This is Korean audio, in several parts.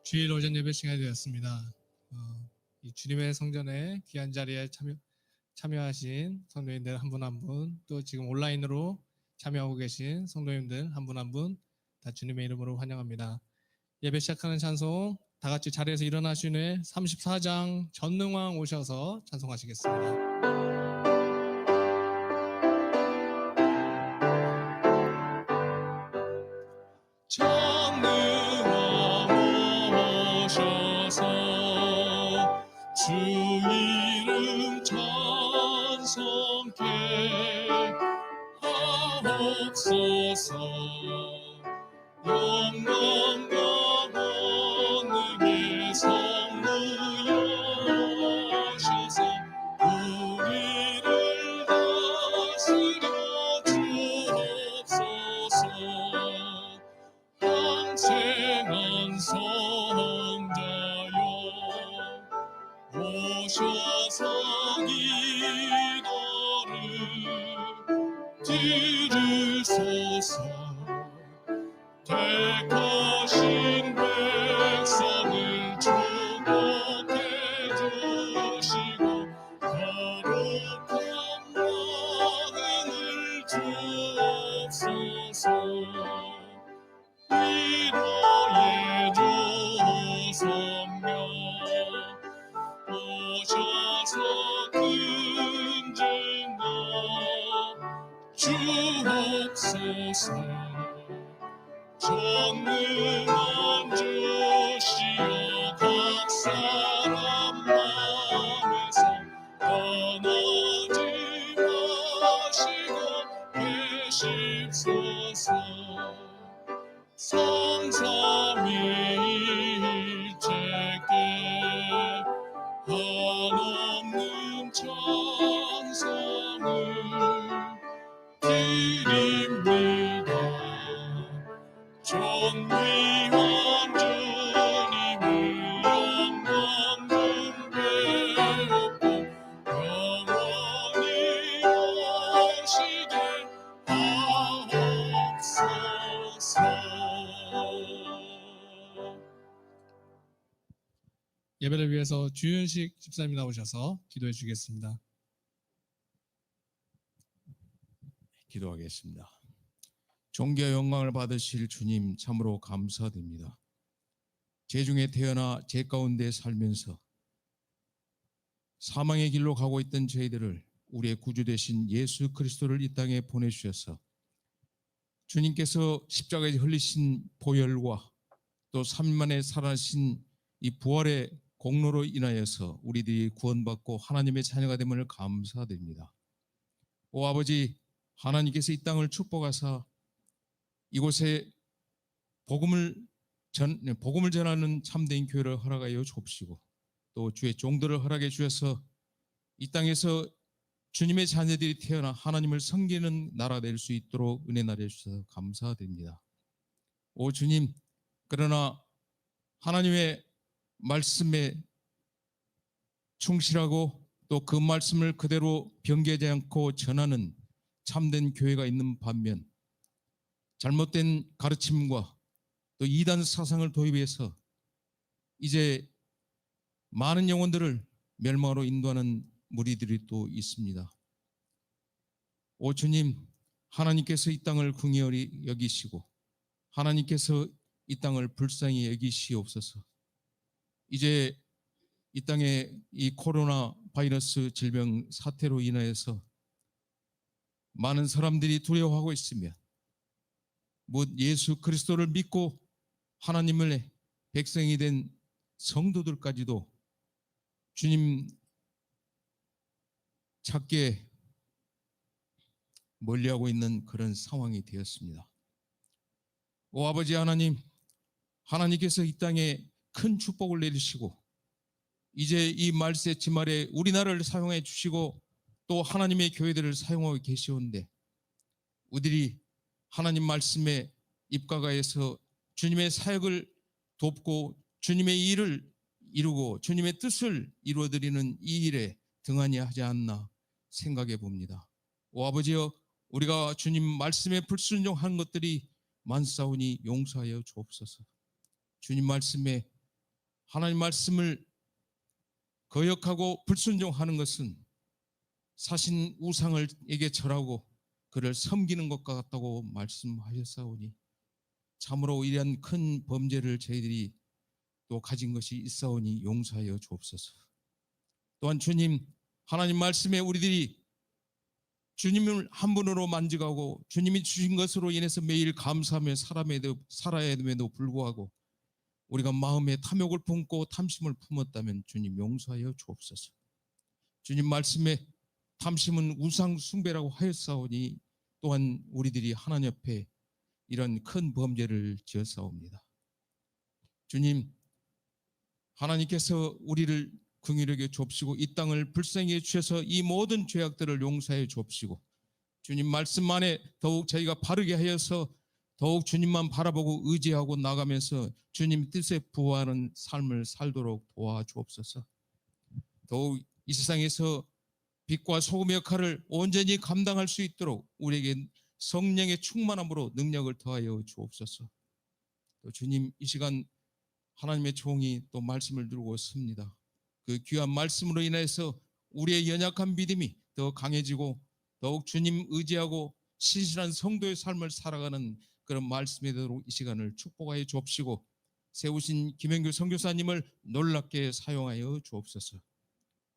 주일 오전 예배 시간이 되었습니다. 이 주님의 성전에 귀한 자리에 참여하신 성도님들 한 분 한 분, 또 지금 온라인으로 참여하고 계신 성도님들 한 분 한 분 다 주님의 이름으로 환영합니다. 예배 시작하는 찬송 다 같이 자리에서 일어나신 후에 34장 전능왕 오셔서 찬송하시겠습니다. 전능왕 오셔서 주 이름 찬송케 하옵소서. 영광과 권능의 성부여셔서 우리를 다스려 주옵소서. 항생한 성자여 오셔서 기도를 들으소서. 택하신 백성을 축복해 주시고 거룩한 마음을 주옵소서. 위로의 조성며 오셔서 근증하 주옵소서. 전능한 주시여 각 사람 마음에서 떠나지 마시고 계십소서. 성삼위일체께 한없는 찬송을 드립니다. 존귀한 주님의 영광은 배웠고 영원히 오시게 하옵소서. 예배를 위해서 주윤식 집사님 나오셔서 기도해 주겠습니다. 기도하겠습니다. 존귀와 영광을 받으실 주님 참으로 감사드립니다. 죄 중에 태어나 죄 가운데 살면서 사망의 길로 가고 있던 저희들을 우리의 구주 되신 예수 그리스도를 이 땅에 보내주셔서 주님께서 십자가에 흘리신 보혈과 또 3일 만에 살아나신 이 부활의 공로로 인하여서 우리들이 구원받고 하나님의 자녀가 됨을 감사드립니다. 오 아버지, 하나님께서 이 땅을 축복하사 이곳에 복음을 전하는 참된 교회를 허락하여 주옵시고 또 주의 종들을 허락해 주셔서 이 땅에서 주님의 자녀들이 태어나 하나님을 섬기는 나라 될 수 있도록 은혜 나려 주셔서 감사드립니다. 오 주님, 그러나 하나님의 말씀에 충실하고 또 그 말씀을 그대로 변개하지 않고 전하는 참된 교회가 있는 반면 잘못된 가르침과 또 이단 사상을 도입해서 이제 많은 영혼들을 멸망으로 인도하는 무리들이 또 있습니다. 오 주님, 하나님께서 이 땅을 긍휼히 여기시고 하나님께서 이 땅을 불쌍히 여기시옵소서. 이제 이 땅에 이 코로나 바이러스 질병 사태로 인하여서 많은 사람들이 두려워하고 있으며 곧 예수 그리스도를 믿고 하나님의 백성이 된 성도들까지도 주님 찾게 멀리하고 있는 그런 상황이 되었습니다. 오 아버지 하나님, 하나님께서 이 땅에 큰 축복을 내리시고 이제 이 말세 지말에 우리나라를 사용해 주시고 또 하나님의 교회들을 사용하고 계시온데 우리들이 하나님 말씀에 입각하여서 주님의 사역을 돕고 주님의 일을 이루고 주님의 뜻을 이루어드리는 이 일에 등한히 하지 않나 생각해 봅니다. 오 아버지여, 우리가 주님 말씀에 불순종한 것들이 많사오니 용서하여 주옵소서. 주님 말씀에 하나님 말씀을 거역하고 불순종하는 것은 사신 우상을에게 절하고 그를 섬기는 것 같다고 말씀하셨사오니 참으로 이러한 큰 범죄를 저희들이 또 가진 것이 있사오니 용서하여 주옵소서. 또한 주님, 하나님 말씀에 우리들이 주님을 한 분으로 만족하고 주님이 주신 것으로 인해서 매일 감사하며 살아야 됨에도 불구하고 우리가 마음에 탐욕을 품고 탐심을 품었다면 주님 용서하여 주옵소서. 주님 말씀에 탐심은 우상 숭배라고 하였사오니 또한 우리들이 하나님 앞에 이런 큰 범죄를 지었사옵니다. 주님, 하나님께서 우리를 긍휼하게 좁시고 이 땅을 불쌍히 주셔서 이 모든 죄악들을 용서해 좁시고 주님 말씀 안에 더욱 저희가 바르게 하여서 더욱 주님만 바라보고 의지하고 나가면서 주님 뜻에 부하는 삶을 살도록 도와주옵소서. 더욱 이 세상에서 빛과 소금의 역할을 온전히 감당할 수 있도록 우리에게 성령의 충만함으로 능력을 더하여 주옵소서. 또 주님, 이 시간 하나님의 종이 또 말씀을 들고 섭니다. 그 귀한 말씀으로 인해서 우리의 연약한 믿음이 더 강해지고 더욱 주님 의지하고 신실한 성도의 삶을 살아가는 그런 말씀이 되도록 이 시간을 축복하여 주옵시고 세우신 김영규 선교사님을 놀랍게 사용하여 주옵소서.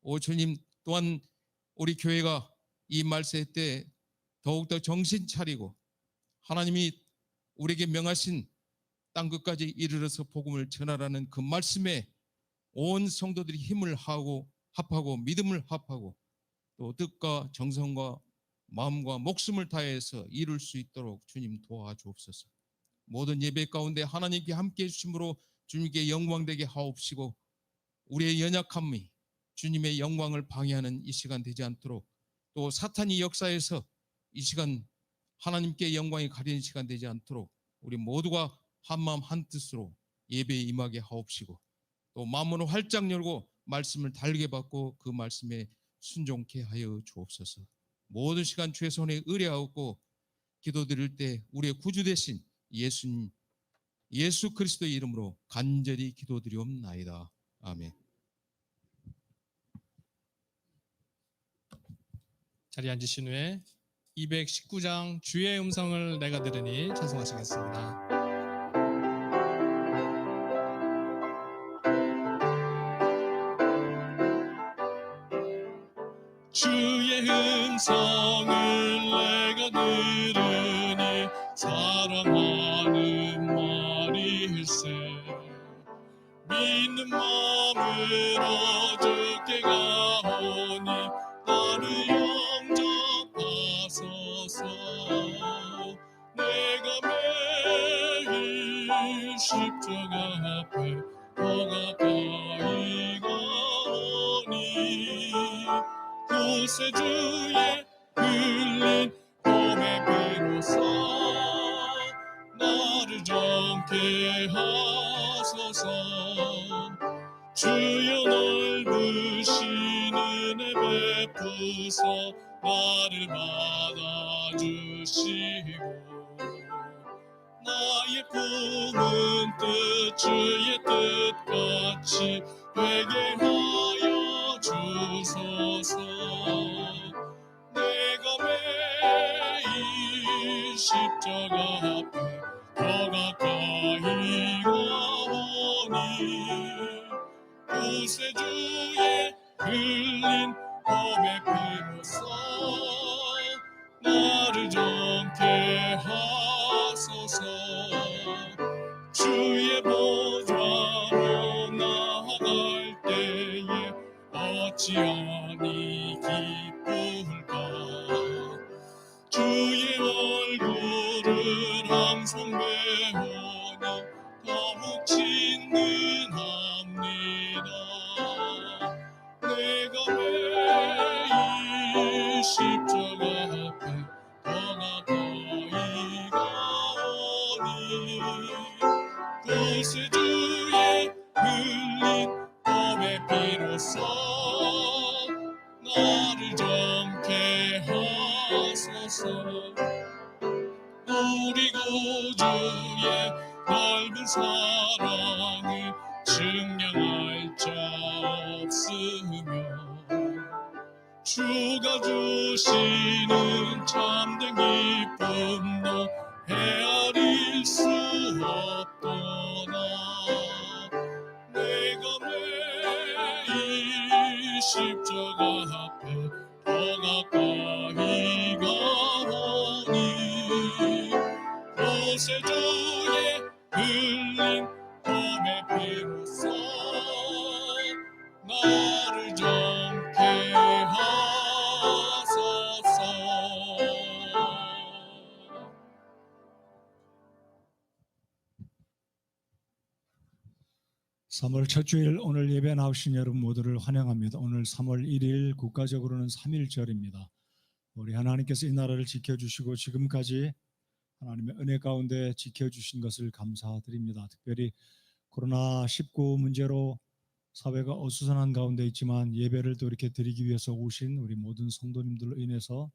오 주님, 또한 우리 교회가 이 말세 때 더욱더 정신 차리고 하나님이 우리에게 명하신 땅끝까지 이르러서 복음을 전하라는 그 말씀에 온 성도들이 힘을 합하고 믿음을 합하고 또 뜻과 정성과 마음과 목숨을 다해서 이룰 수 있도록 주님 도와주옵소서. 모든 예배 가운데 하나님께 함께해 주심으로 주님께 영광되게 하옵시고 우리의 연약함이 주님의 영광을 방해하는 이 시간 되지 않도록 또 사탄이 역사에서 이 시간 하나님께 영광이 가리는 시간 되지 않도록 우리 모두가 한마음 한뜻으로 예배에 임하게 하옵시고 또 마음을 활짝 열고 말씀을 달게 받고 그 말씀에 순종케 하여 주옵소서. 모든 시간 주의 손에 의뢰하옵고 기도드릴 때 우리의 구주 되신 예수 그리스도의 이름으로 간절히 기도드리옵나이다. 아멘. 자리에 앉으신 후에 219장 주의 음성을 내가 들으니 찬송하시겠습니다. 주의 음성을 내가 들으니 사랑하는 말일세 믿는 마음으로 주께 가오니 나를 영접하소서. 내가 매일 십자가 앞에 더 가까이 가오니 구세주의 흘린 봄의 비로소 나를 정케 하소서. 주여 넓으신 은혜 베푸소 나를 받아주시고 나의 품은 뜻 주의 뜻같이 회개하여 주소서. 내가 매일 십자가 앞에 더 가까이 가오니 구세주의 흘린 봄의 비로소 나를 정케 하소서. 주의 보좌로 나아갈 때에 어찌하니 기쁠까. 주의 얼굴을 항상 배우니 더욱 친근합니다. 내가 매일 십자가 앞에 더 가까이 가오니 구세주의 흘린 봄의 비로소 나를 정케 하소서. 우리 구주의 넓은 사랑을 증량할 자 없으며 주가 주시는 참된 기쁨도 헤아릴 수 없도다. 내가 매일 십자가 앞에 더 가까이 가오니 구세주의 흘린 몸의 피로써 나를 정케 하소서. 3월 첫 주일 오늘 예배 나오신 여러분 모두를 환영합니다. 오늘 3월 1일 국가적으로는 3.1절입니다. 우리 하나님께서 이 나라를 지켜주시고 지금까지 하나님의 은혜 가운데 지켜주신 것을 감사드립니다. 특별히 코로나19 문제로 사회가 어수선한 가운데 있지만 예배를 또 이렇게 드리기 위해서 오신 우리 모든 성도님들로 인해서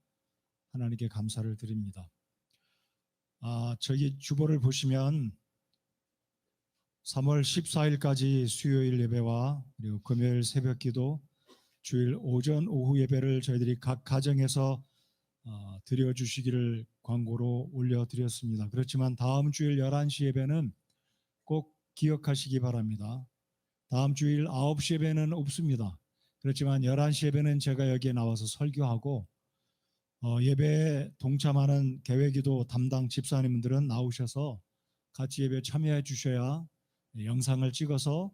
하나님께 감사를 드립니다. 저기 주보를 보시면 3월 14일까지 수요일 예배와 그리고 금요일 새벽 기도, 주일 오전 오후 예배를 저희들이 각 가정에서 드려주시기를 광고로 올려드렸습니다. 그렇지만 다음 주일 11시 예배는 꼭 기억하시기 바랍니다. 다음 주일 9시 예배는 없습니다. 그렇지만 11시 예배는 제가 여기에 나와서 설교하고 예배에 동참하는 계획기도 담당 집사님들은 나오셔서 같이 예배에 참여해 주셔야 영상을 찍어서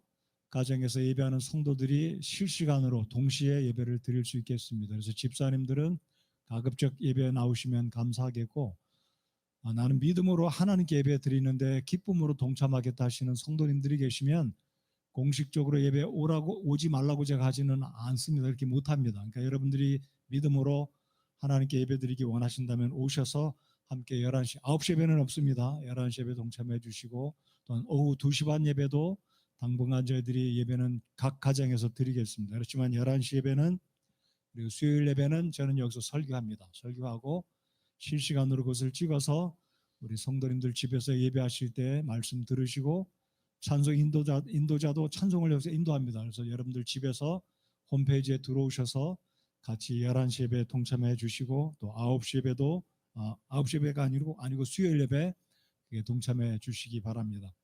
가정에서 예배하는 성도들이 실시간으로 동시에 예배를 드릴 수 있겠습니다. 그래서 집사님들은 가급적 예배에 나오시면 감사하겠고 나는 믿음으로 하나님께 예배 드리는데 기쁨으로 동참하겠다 하시는 성도님들이 계시면 공식적으로 예배에 오지 말라고 제가 하지는 않습니다. 그렇게 못합니다. 그러니까 여러분들이 믿음으로 하나님께 예배 드리기 원하신다면 오셔서 함께 11시, 9시 예배는 없습니다. 11시 예배 동참해 주시고 또한 오후 2시 반 예배도 당분간 저희들이 예배는 각 가정에서 드리겠습니다. 그렇지만 11시 예배는 그리고 수요일 예배는 저는 여기서 설교합니다. 설교하고 실시간으로 그것을 찍어서 우리 성도님들 집에서 예배하실 때 말씀 들으시고 찬송 인도자도 찬송을 여기서 인도합니다. 그래서 여러분들 집에서 홈페이지에 들어오셔서 같이 11시 예배에 동참해 주시고 또 9시 예배도 9시 예배가 아니고 수요일 예배 동참해 주시기 바랍니다.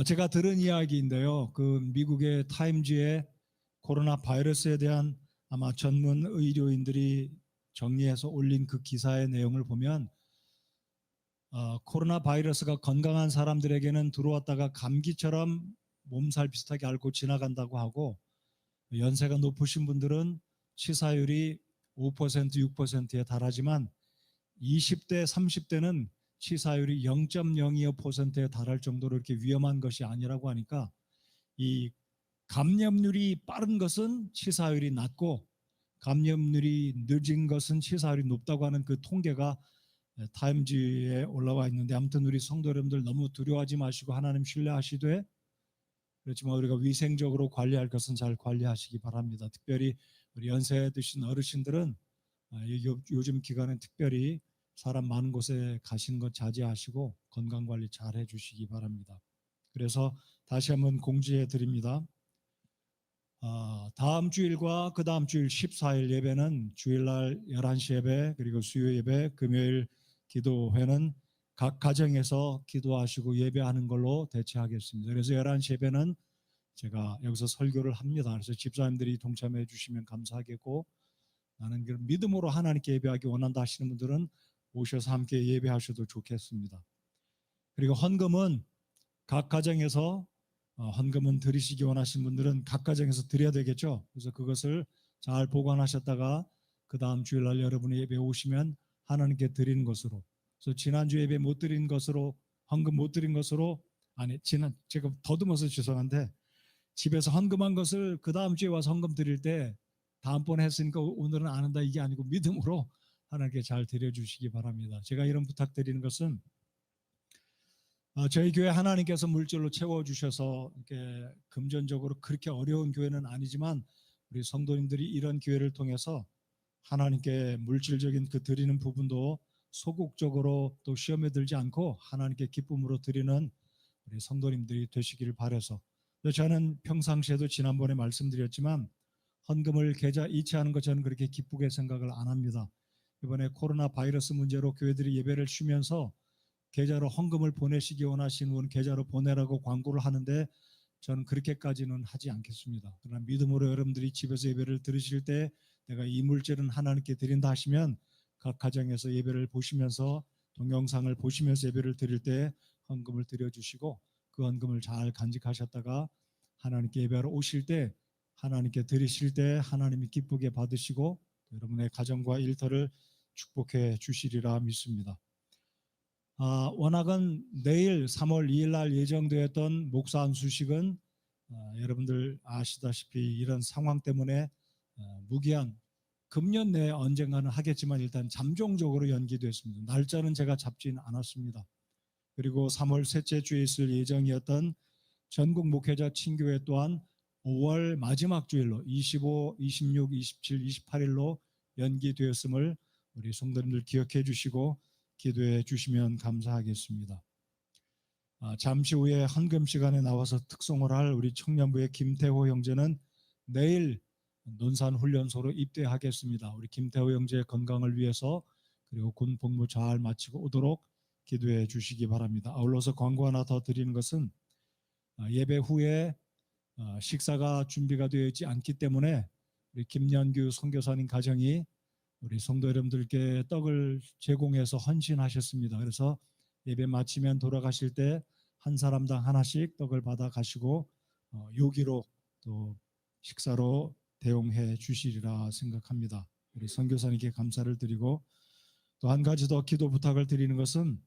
제가 들은 이야기인데요. 그 미국의 타임즈에 코로나 바이러스에 대한 아마 전문 의료인들이 정리해서 올린 그 기사의 내용을 보면 코로나 바이러스가 건강한 사람들에게는 들어왔다가 감기처럼 몸살 비슷하게 앓고 지나간다고 하고 연세가 높으신 분들은 치사율이 5%, 6%에 달하지만 20대, 30대는 치사율이 0.02%에 달할 정도로 이렇게 위험한 것이 아니라고 하니까 이 감염률이 빠른 것은 치사율이 낮고 감염률이 늦은 것은 치사율이 높다고 하는 그 통계가 타임즈에 올라와 있는데 아무튼 우리 성도 여러분들 너무 두려워하지 마시고 하나님 신뢰하시되 그렇지만 우리가 위생적으로 관리할 것은 잘 관리하시기 바랍니다. 특별히 우리 연세 드신 어르신들은 요즘 기간엔 특별히 사람 많은 곳에 가시는 것 자제하시고 건강관리 잘 해주시기 바랍니다. 그래서 다시 한번 공지해 드립니다. 다음 주일과 그 다음 주일 14일 예배는 주일날 11시 예배 그리고 수요 예배 금요일 기도회는 각 가정에서 기도하시고 예배하는 걸로 대체하겠습니다. 그래서 11시 예배는 제가 여기서 설교를 합니다. 그래서 집사님들이 동참해 주시면 감사하겠고 나는 믿음으로 하나님께 예배하기 원한다 하시는 분들은 오셔서 함께 예배하셔도 좋겠습니다. 그리고 헌금은 각 가정에서 헌금은 드리시기 원하시는 분들은 각 가정에서 드려야 되겠죠. 그래서 그것을 잘 보관하셨다가 그 다음 주일날 여러분이 예배 오시면 하나님께 드리는 것으로. 그래서 지난주 예배 못 드린 것으로 헌금 못 드린 것으로 제가 더듬어서 죄송한데 집에서 헌금한 것을 그 다음 주에 와서 헌금 드릴 때 다음번에 했으니까 오늘은 안 한다 이게 아니고 믿음으로 하나님께 잘 드려주시기 바랍니다. 제가 이런 부탁드리는 것은 저희 교회 하나님께서 물질로 채워주셔서 이렇게 금전적으로 그렇게 어려운 교회는 아니지만 우리 성도님들이 이런 기회를 통해서 하나님께 물질적인 그 드리는 부분도 소극적으로 또 시험에 들지 않고 하나님께 기쁨으로 드리는 우리 성도님들이 되시기를 바라서, 저는 평상시에도 지난번에 말씀드렸지만 헌금을 계좌 이체하는 것 저는 그렇게 기쁘게 생각을 안 합니다. 이번에 코로나 바이러스 문제로 교회들이 예배를 쉬면서 계좌로 헌금을 보내시기 원하시는 분 계좌로 보내라고 광고를 하는데 저는 그렇게까지는 하지 않겠습니다. 그러나 믿음으로 여러분들이 집에서 예배를 들으실 때 내가 이 물질은 하나님께 드린다 하시면 각 가정에서 예배를 보시면서 동영상을 보시면서 예배를 드릴 때 헌금을 드려주시고 그 헌금을 잘 간직하셨다가 하나님께 예배하러 오실 때 하나님께 드리실 때 하나님이 기쁘게 받으시고 여러분의 가정과 일터를 축복해 주시리라 믿습니다. 워낙은 내일 3월 2일 날 예정되었던 목사 안수식은 여러분들 아시다시피 이런 상황 때문에 무기한 금년 내에 언젠가는 하겠지만 일단 잠정적으로 연기됐습니다. 날짜는 제가 잡지는 않았습니다. 그리고 3월 셋째 주에 있을 예정이었던 전국 목회자 친교회 또한 5월 마지막 주일로 25, 26, 27, 28일로 연기되었음을 우리 성도님들 기억해 주시고 기도해 주시면 감사하겠습니다. 잠시 후에 헌금 시간에 나와서 특송을 할 우리 청년부의 김태호 형제는 내일 논산훈련소로 입대하겠습니다. 우리 김태호 형제의 건강을 위해서 그리고 군 복무 잘 마치고 오도록 기도해 주시기 바랍니다. 아울러서 광고 하나 더 드리는 것은 예배 후에 식사가 준비가 되어 있지 않기 때문에 우리 김연규 선교사님 가정이 우리 성도 여러분들께 떡을 제공해서 헌신하셨습니다. 그래서 예배 마치면 돌아가실 때 한 사람당 하나씩 떡을 받아 가시고 요기로 또 식사로 대용해 주시리라 생각합니다. 우리 선교사님께 감사를 드리고 또 한 가지 더 기도 부탁을 드리는 것은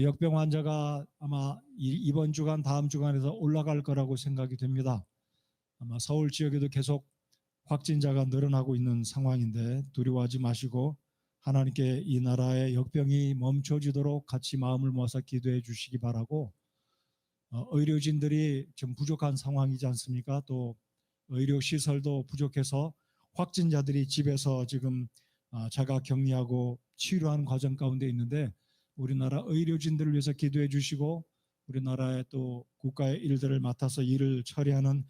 역병 환자가 아마 이번 주간 다음 주간에서 올라갈 거라고 생각이 됩니다. 아마 서울 지역에도 계속 확진자가 늘어나고 있는 상황인데 두려워하지 마시고 하나님께 이 나라의 역병이 멈춰지도록 같이 마음을 모아서 기도해 주시기 바라고 의료진들이 좀 부족한 상황이지 않습니까? 또 의료시설도 부족해서 확진자들이 집에서 지금 자가 격리하고 치료하는 과정 가운데 있는데 우리나라 의료진들을 위해서 기도해 주시고 우리나라의 또 국가의 일들을 맡아서 일을 처리하는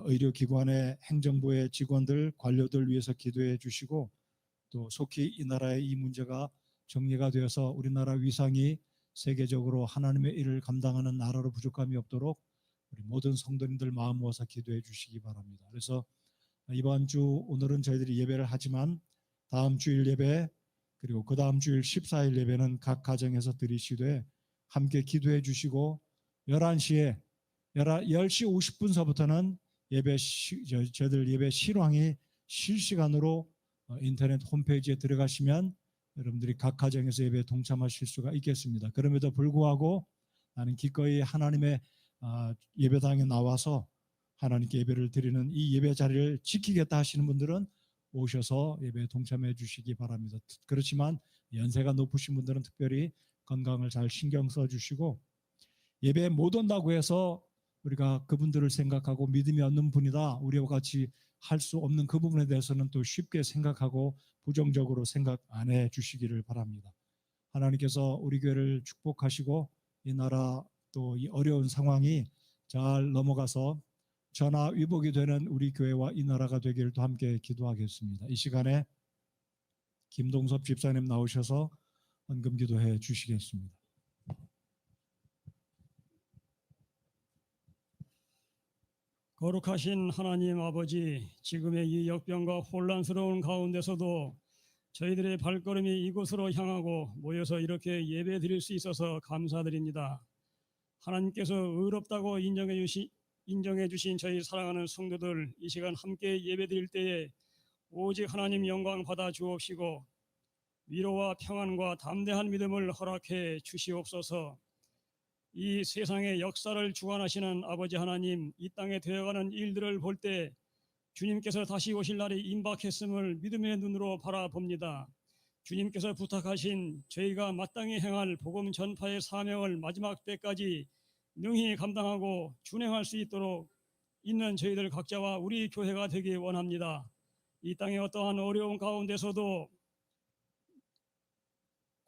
의료기관의 행정부의 직원들, 관료들 위해서 기도해 주시고 또 속히 이 나라의 이 문제가 정리가 되어서 우리나라 위상이 세계적으로 하나님의 일을 감당하는 나라로 부족함이 없도록 우리 모든 성도님들 마음 모아서 기도해 주시기 바랍니다. 그래서 이번 주 오늘은 저희들이 예배를 하지만 다음 주일 예배 그리고 그 다음 주일 14일 예배는 각 가정에서 드리시되 함께 기도해 주시고 11시 50분서부터는 저희들 예배 실황이 실시간으로 인터넷 홈페이지에 들어가시면 여러분들이 각 가정에서 예배에 동참하실 수가 있겠습니다. 그럼에도 불구하고 나는 기꺼이 하나님의 예배당에 나와서 하나님께 예배를 드리는 이 예배 자리를 지키겠다 하시는 분들은 오셔서 예배에 동참해 주시기 바랍니다. 그렇지만 연세가 높으신 분들은 특별히 건강을 잘 신경 써 주시고 예배에 못 온다고 해서 우리가 그분들을 생각하고 믿음이 없는 분이다 우리와 같이 할 수 없는 그 부분에 대해서는 또 쉽게 생각하고 부정적으로 생각 안 해 주시기를 바랍니다. 하나님께서 우리 교회를 축복하시고 이 나라 또 이 어려운 상황이 잘 넘어가서 전화위복이 되는 우리 교회와 이 나라가 되기를 또 함께 기도하겠습니다. 이 시간에 김동섭 집사님 나오셔서 헌금 기도해 주시겠습니다. 거룩하신 하나님 아버지, 지금의 이 역병과 혼란스러운 가운데서도 저희들의 발걸음이 이곳으로 향하고 모여서 이렇게 예배 드릴 수 있어서 감사드립니다. 하나님께서 의롭다고 인정해 주신 저희 사랑하는 성도들 이 시간 함께 예배 드릴 때에 오직 하나님 영광 받아 주옵시고 위로와 평안과 담대한 믿음을 허락해 주시옵소서. 이 세상의 역사를 주관하시는 아버지 하나님, 이 땅에 되어가는 일들을 볼 때 주님께서 다시 오실 날이 임박했음을 믿음의 눈으로 바라봅니다. 주님께서 부탁하신 저희가 마땅히 행할 복음 전파의 사명을 마지막 때까지 능히 감당하고 준행할 수 있도록 있는 저희들 각자와 우리 교회가 되기 원합니다. 이 땅의 어떠한 어려운 가운데서도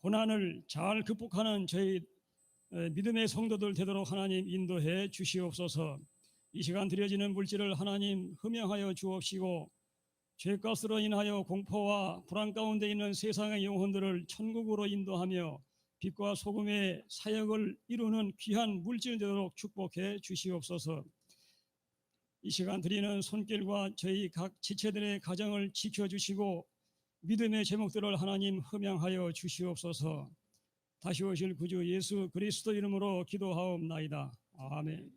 고난을 잘 극복하는 저희 믿음의 성도들 되도록 하나님 인도해 주시옵소서. 이 시간 드려지는 물질을 하나님 흠양하여 주옵시고 죄값으로 인하여 공포와 불안 가운데 있는 세상의 영혼들을 천국으로 인도하며 빛과 소금의 사역을 이루는 귀한 물질 되도록 축복해 주시옵소서. 이 시간 드리는 손길과 저희 각 지체들의 가정을 지켜주시고 믿음의 제목들을 하나님 흠양하여 주시옵소서. 다시 오실 구주 예수 그리스도 이름으로 기도하옵나이다. 아멘.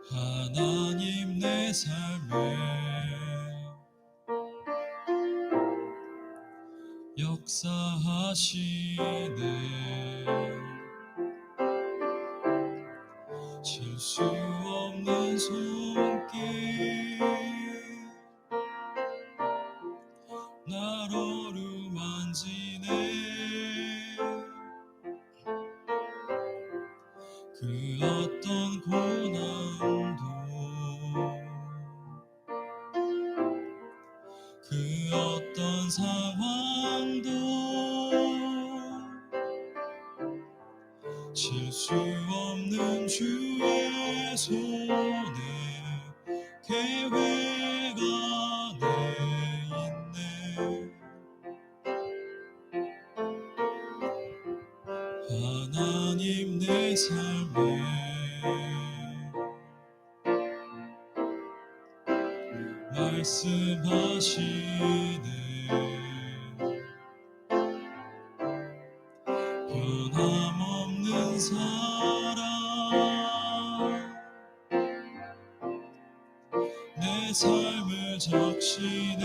하나님 내 삶에 역사하시네. 질 수 없는 손길 날 어루만지네. 그 어떤 고난도 그 어떤 상황도 질 수 없는 주의 손에 계획 안에 있네. 하나님 내 삶에 말씀하시네. 변함없는 사랑 내 삶을 적시네.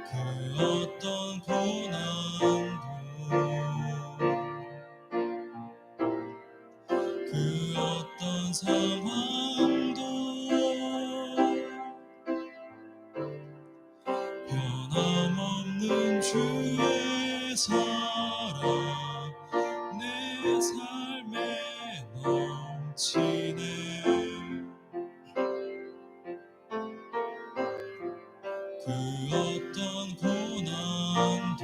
그 어떤 고난도 그 어떤 상황도 변함없는 주의 사랑 내 삶에 넘치네. 그 어떤 고난도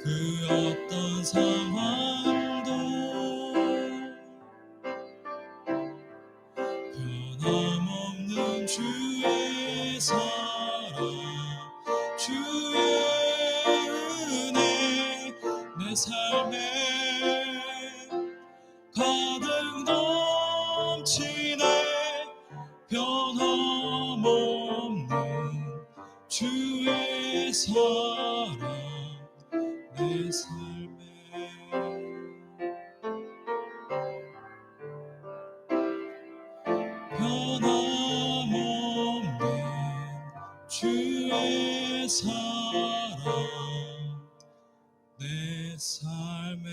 그 어떤 상황도 변함없는 주의 사랑 주의 은혜 내 삶에 가득 넘치네. 변함없는 주의 사랑 내 삶에 변함없는 주의 사랑 내 삶에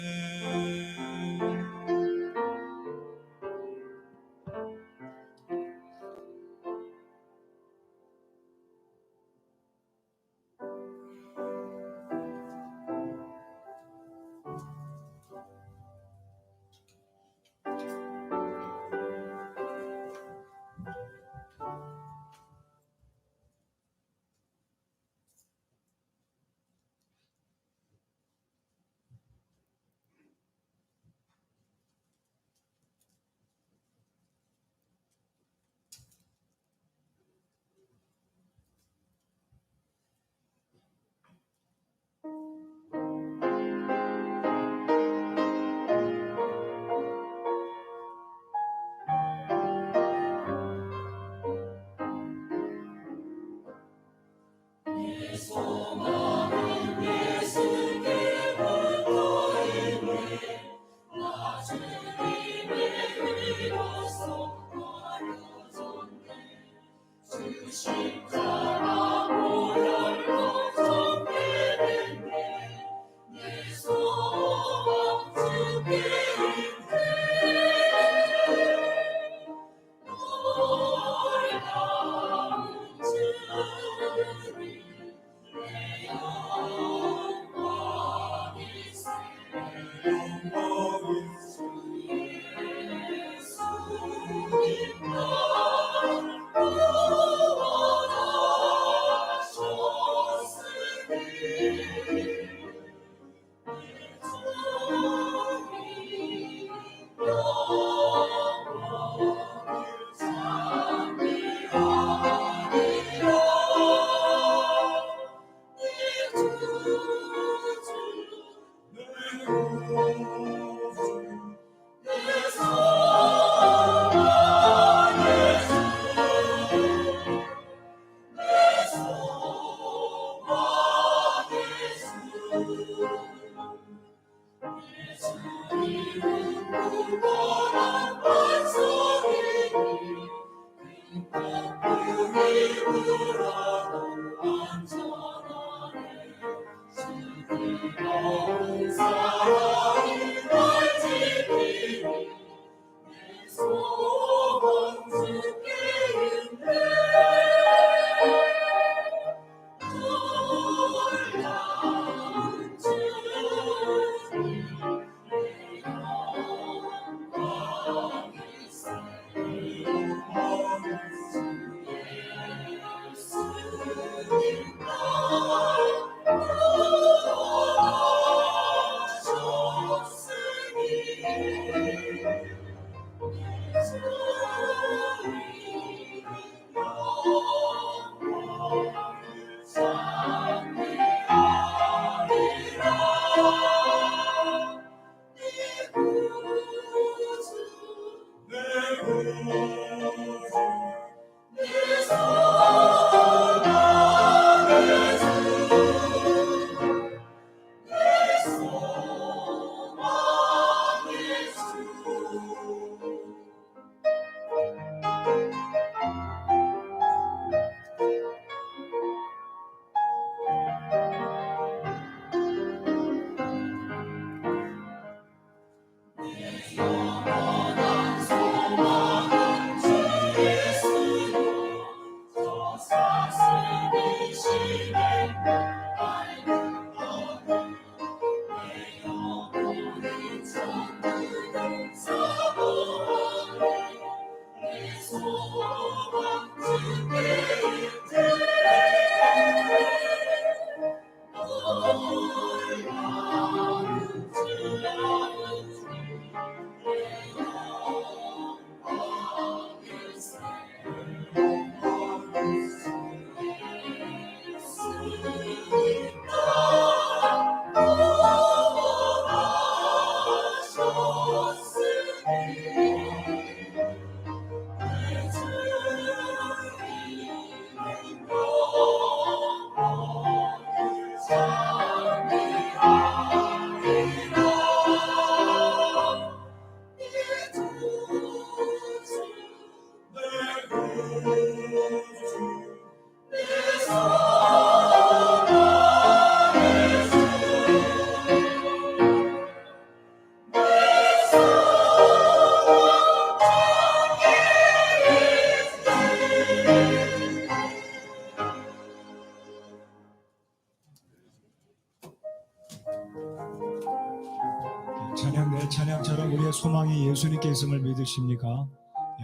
찬양, 찬양처럼 우리의 소망이 예수님께 있음을 믿으십니까?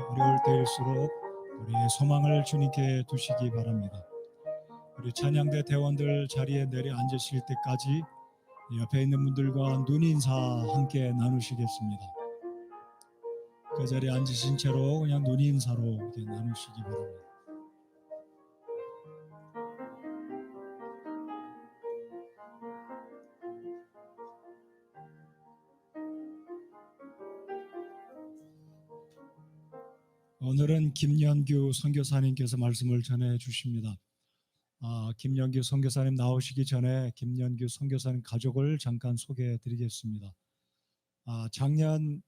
어려울 때일수록 우리의 소망을 주님께 두시기 바랍니다. 우리 찬양대 대원들 자리에 내려 앉으실 때까지 옆에 있는 분들과 눈인사 함께 나누시겠습니다. 그 자리에 앉으신 채로 그냥 눈인사로 이렇게 나누시기 바랍니다. 오늘은 김연규 선교사님께서 말씀을 전해 주십니다. 김연규 선교사님 나오시기 전에 김연규 선교사님 가족을 잠깐 소개해 드리겠습니다. 작년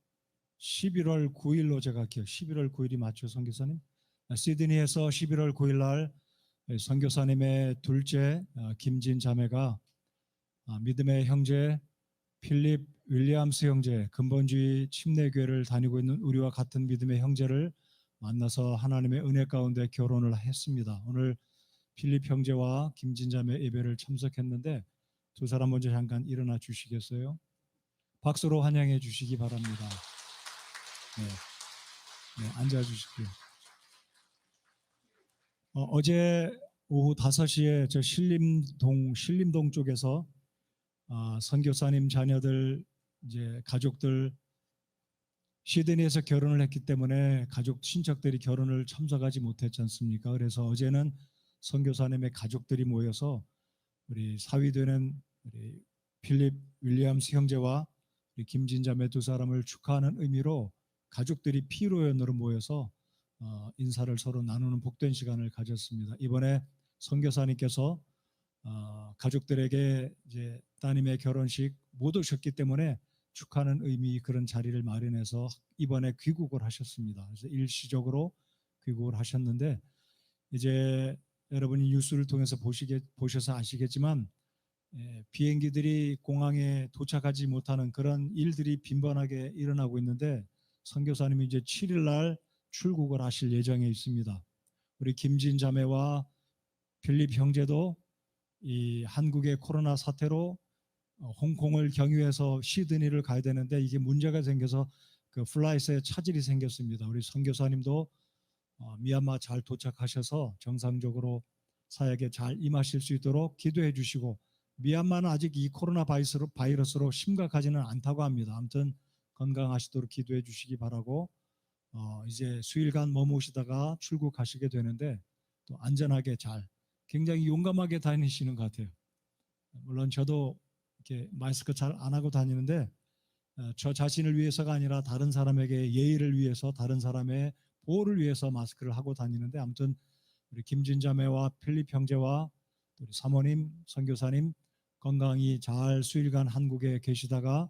11월 9일로 제가 11월 9일이 맞죠, 선교사님? 시드니에서 11월 9일 날 선교사님의 둘째 김진 자매가 믿음의 형제 필립 윌리엄스 형제, 근본주의 침례교회를 다니고 있는 우리와 같은 믿음의 형제를 만나서 하나님의 은혜 가운데 결혼을 했습니다. 오늘 필립 형제와 김진 자매 예배를 참석했는데 두 사람 먼저 잠깐 일어나 주시겠어요? 박수로 환영해 주시기 바랍니다. 네. 네, 앉아주십시오. 어제 오후 5시에 저 신림동 쪽에서 선교사님 자녀들 이제 가족들 시드니에서 결혼을 했기 때문에 가족 친척들이 결혼을 참석하지 못했지 않습니까? 그래서 어제는 선교사님의 가족들이 모여서 우리 사위되는 우리 필립 윌리엄스 형제와 우리 김진 자매 두 사람을 축하하는 의미로 가족들이 피로연으로 모여서 인사를 서로 나누는 복된 시간을 가졌습니다. 이번에 선교사님께서 가족들에게 이제 따님의 결혼식 못 오셨기 때문에 축하하는 의미 그런 자리를 마련해서 이번에 귀국을 하셨습니다. 그래서 일시적으로 귀국을 하셨는데 이제 여러분이 뉴스를 통해서 보셔서 아시겠지만 비행기들이 공항에 도착하지 못하는 그런 일들이 빈번하게 일어나고 있는데 선교사님이 이제 7일 날 출국을 하실 예정에 있습니다. 우리 김진 자매와 필립 형제도 이 한국의 코로나 사태로 홍콩을 경유해서 시드니를 가야 되는데 이게 문제가 생겨서 그 플라이트에 차질이 생겼습니다. 우리 선교사님도 미얀마 잘 도착하셔서 정상적으로 사역에 잘 임하실 수 있도록 기도해 주시고 미얀마는 아직 이 코로나 바이러스로 심각하지는 않다고 합니다. 아무튼 건강하시도록 기도해 주시기 바라고 이제 수일간 머무시다가 출국하시게 되는데 또 안전하게 잘 굉장히 용감하게 다니시는 것 같아요. 물론 저도 이렇게 마스크 잘 안 하고 다니는데 저 자신을 위해서가 아니라 다른 사람에게 예의를 위해서 다른 사람의 보호를 위해서 마스크를 하고 다니는데 아무튼 우리 김진 자매와 필립 형제와 우리 사모님, 선교사님 건강히 잘 수일간 한국에 계시다가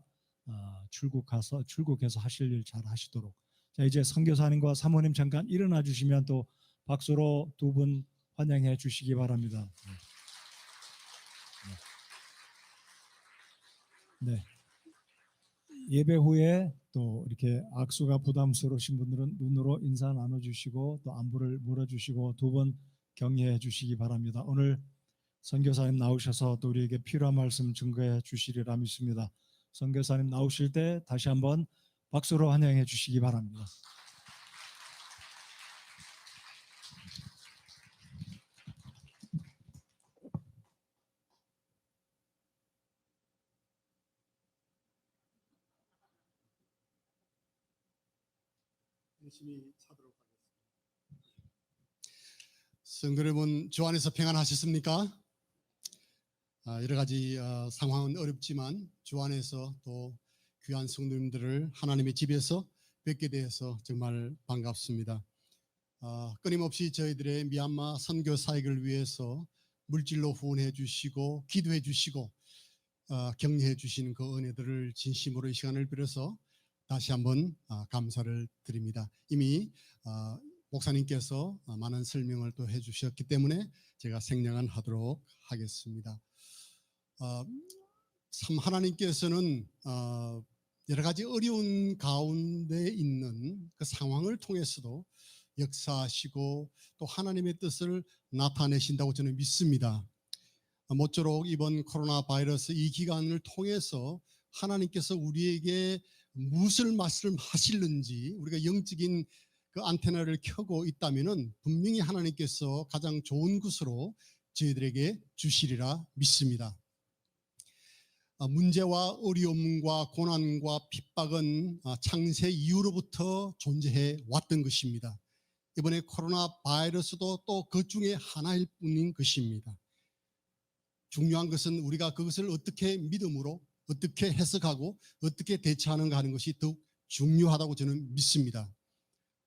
출국해서 하실 일 잘 하시도록. 자, 이제 선교사님과 사모님 잠깐 일어나 주시면 또 박수로 두 분 환영해 주시기 바랍니다. 네. 예배 후에 또 이렇게 악수가 부담스러우신 분들은 눈으로 인사 나눠주시고 또 안부를 물어주시고 두 번 격려해 주시기 바랍니다. 오늘 선교사님 나오셔서 또 우리에게 필요한 말씀 증거해 주시리라 믿습니다. 선교사님 나오실 때 다시 한번 박수로 환영해 주시기 바랍니다. 열심히 차도록 하겠습니다. 성도 여러분, 주 안에서 평안하셨습니까? 여러 가지 상황은 어렵지만 주 안에서 또 귀한 성도님들을 하나님의 집에서 뵙게 되어서 정말 반갑습니다. 끊임없이 저희들의 미얀마 선교 사역을 위해서 물질로 후원해 주시고 기도해 주시고 격려해 주시는 그 은혜들을 진심으로 이 시간을 빌어서 다시 한번 감사를 드립니다. 이미 목사님께서 많은 설명을 또 해주셨기 때문에 제가 생략은 하도록 하겠습니다. 참 하나님께서는 여러 가지 어려운 가운데 있는 그 상황을 통해서도 역사하시고 또 하나님의 뜻을 나타내신다고 저는 믿습니다. 모쪼록 이번 코로나 바이러스 이 기간을 통해서 하나님께서 우리에게 무엇을 말씀하실는지 우리가 영적인 그 안테나를 켜고 있다면은 분명히 하나님께서 가장 좋은 것으로 저희들에게 주시리라 믿습니다. 문제와 어려움과 고난과 핍박은 창세 이후로부터 존재해 왔던 것입니다. 이번에 코로나 바이러스도 또 그 중에 하나일 뿐인 것입니다. 중요한 것은 우리가 그것을 어떻게 믿음으로 어떻게 해석하고 어떻게 대처하는가 하는 것이 더욱 중요하다고 저는 믿습니다.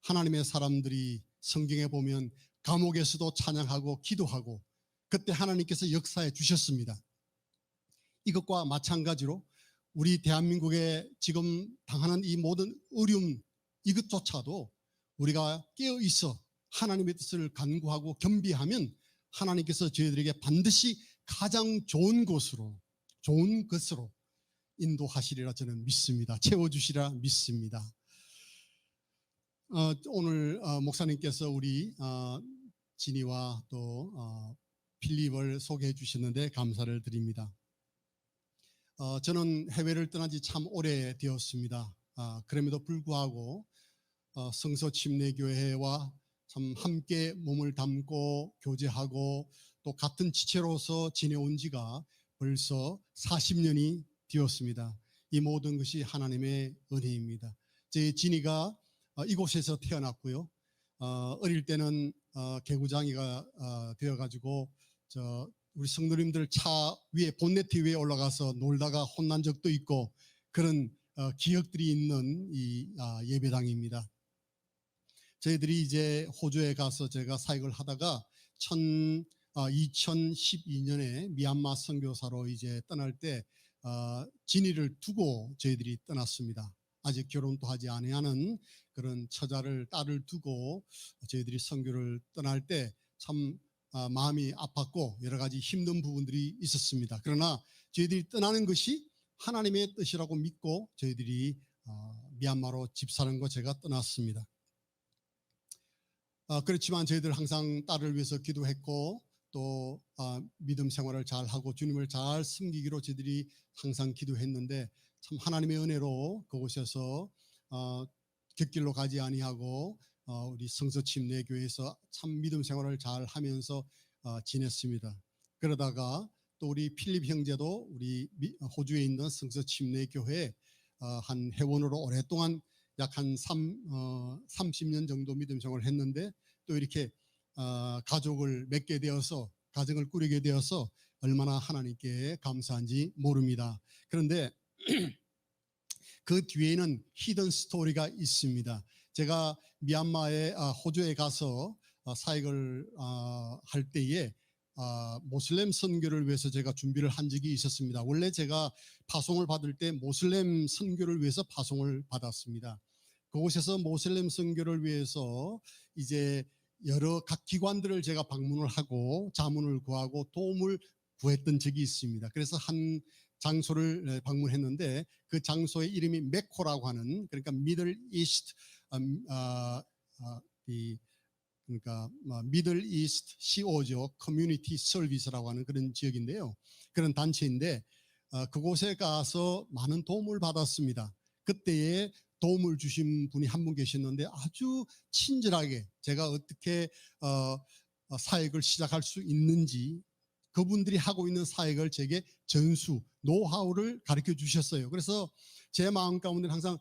하나님의 사람들이 성경에 보면 감옥에서도 찬양하고 기도하고 그때 하나님께서 역사해 주셨습니다. 이것과 마찬가지로 우리 대한민국에 지금 당하는 이 모든 어려움 이것조차도 우리가 깨어 있어 하나님의 뜻을 간구하고 겸비하면 하나님께서 저희들에게 반드시 가장 좋은 것으로 인도하시리라 저는 믿습니다. 채워주시리라 믿습니다. 오늘 목사님께서 우리 진이와 또 필립을 소개해 주셨는데 감사를 드립니다. 저는 해외를 떠난 지 참 오래되었습니다. 그럼에도 불구하고 성서침례교회와 참 함께 몸을 담고 교제하고 또 같은 지체로서 지내온 지가 벌써 40년이 되었습니다. 이 모든 것이 하나님의 은혜입니다. 제 진이가 이곳에서 태어났고요. 어릴 때는 개구장이가 되어가지고 우리 성도님들 차 위에 본네트 위에 올라가서 놀다가 혼난 적도 있고 그런 기억들이 있는 이 예배당입니다. 저희들이 이제 호주에 가서 제가 사역을 하다가 2012년에 미얀마 선교사로 이제 떠날 때 진이를 두고 저희들이 떠났습니다. 아직 결혼도 하지 아니하는 그런 처자를 딸을 두고 저희들이 선교를 떠날 때 참 마음이 아팠고 여러 가지 힘든 부분들이 있었습니다. 그러나 저희들이 떠나는 것이 하나님의 뜻이라고 믿고 저희들이 미얀마로 집사람과 제가 떠났습니다. 그렇지만 저희들 항상 딸을 위해서 기도했고 또 믿음 생활을 잘하고 주님을 잘 섬기기로 저희들이 항상 기도했는데 참 하나님의 은혜로 그곳에서 곁길로 가지 아니하고 우리 성서침례교회에서 참 믿음 생활을 잘 하면서 지냈습니다. 그러다가 또 우리 필립 형제도 우리 호주에 있는 성서침례교회 한 회원으로 오랫동안 약 한 30년 정도 믿음 생활을 했는데 또 이렇게 가족을 맺게 되어서 가정을 꾸리게 되어서 얼마나 하나님께 감사한지 모릅니다. 그런데 그 뒤에는 히든 스토리가 있습니다. 제가 미얀마에 호주에 가서 사역을 할 때에 모슬렘 선교를 위해서 제가 준비를 한 적이 있었습니다. 원래 제가 파송을 받을 때 모슬렘 선교를 위해서 파송을 받았습니다. 그곳에서 모슬렘 선교를 위해서 이제 여러 각 기관들을 제가 방문을 하고 자문을 구하고 도움을 구했던 적이 있습니다. 그래서 한 장소를 방문했는데 그 장소의 이름이 메코라고 하는 그러니까 미들 이스트 그러니까 미들 이스트 CO죠. 커뮤니티 서비스라고 하는 그런 지역인데요. 그런 단체인데 그곳에 가서 많은 도움을 받았습니다. 그때에 도움을 주신 분이 한 분 계셨는데 아주 친절하게 제가 어떻게 사역을 시작할 수 있는지 그분들이 하고 있는 사역을 제게 전수, 노하우를 가르쳐 주셨어요. 그래서 제 마음 가운데 항상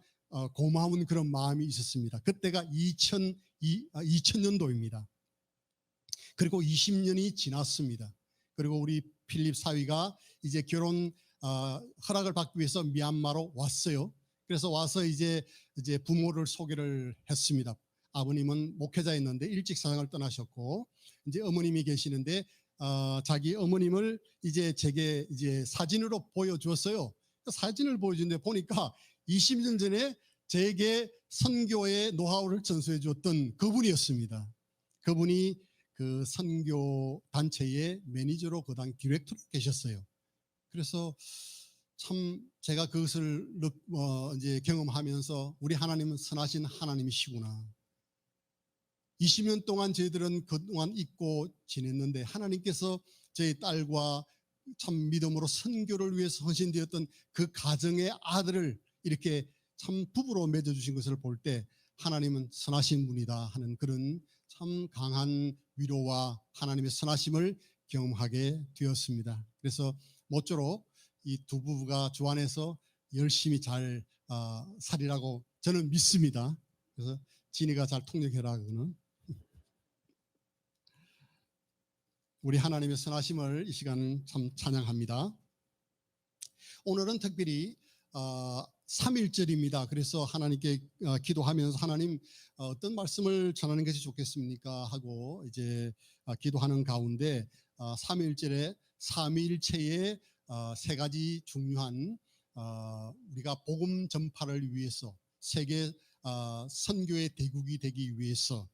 고마운 그런 마음이 있었습니다. 그때가 2000년도입니다. 그리고 20년이 지났습니다. 그리고 우리 필립 사위가 이제 결혼 허락을 받기 위해서 미얀마로 왔어요. 그래서 와서 이제 부모를 소개를 했습니다. 아버님은 목회자였는데 일찍 세상을 떠나셨고 이제 어머님이 계시는데 자기 어머님을 이제 제게 이제 사진으로 보여주었어요. 사진을 보여주는데 보니까 20년 전에 제게 선교의 노하우를 전수해 줬던 그분이었습니다. 그분이 그 선교 단체의 매니저로 그 당 디렉터로 계셨어요. 그래서 참 제가 그것을 이제 경험하면서 우리 하나님은 선하신 하나님이시구나. 20년 동안 저희들은 그동안 잊고 지냈는데 하나님께서 저희 딸과 참 믿음으로 선교를 위해서 헌신되었던 그 가정의 아들을 이렇게 참 부부로 맺어주신 것을 볼 때 하나님은 선하신 분이다 하는 그런 참 강한 위로와 하나님의 선하심을 경험하게 되었습니다. 그래서 모쪼록 이 두 부부가 주 안에서 열심히 잘 살이라고 저는 믿습니다. 그래서 진이가 잘 통역해라 그거는. 우리 하나님의 선하심을 이 시간 참 찬양합니다. 오늘은 특별히 3.1절입니다. 그래서 하나님께 기도하면서 하나님 어떤 말씀을 전하는 것이 좋겠습니까 하고 이제 기도하는 가운데 3.1절에 삼위일체의 세 가지 중요한 우리가 복음 전파를 위해서 세계 선교의 대국이 되기 위해서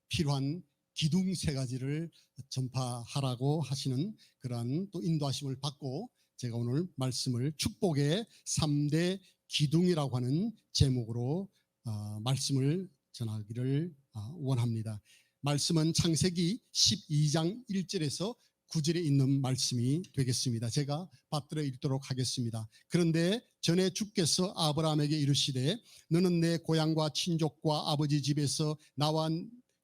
필요한 기둥 세 가지를 전파하라고 하시는 그러한 또 인도하심을 받고 제가 오늘 말씀을 축복의 3대 기둥이라고 하는 제목으로 말씀을 전하기를 원합니다. 말씀은 창세기 12장 1절에서 9절에 있는 말씀이 되겠습니다. 제가 받들어 읽도록 하겠습니다. 그런데 전에 주께서 아브라함에게 이르시되 너는 내 고향과 친족과 아버지 집에서 나와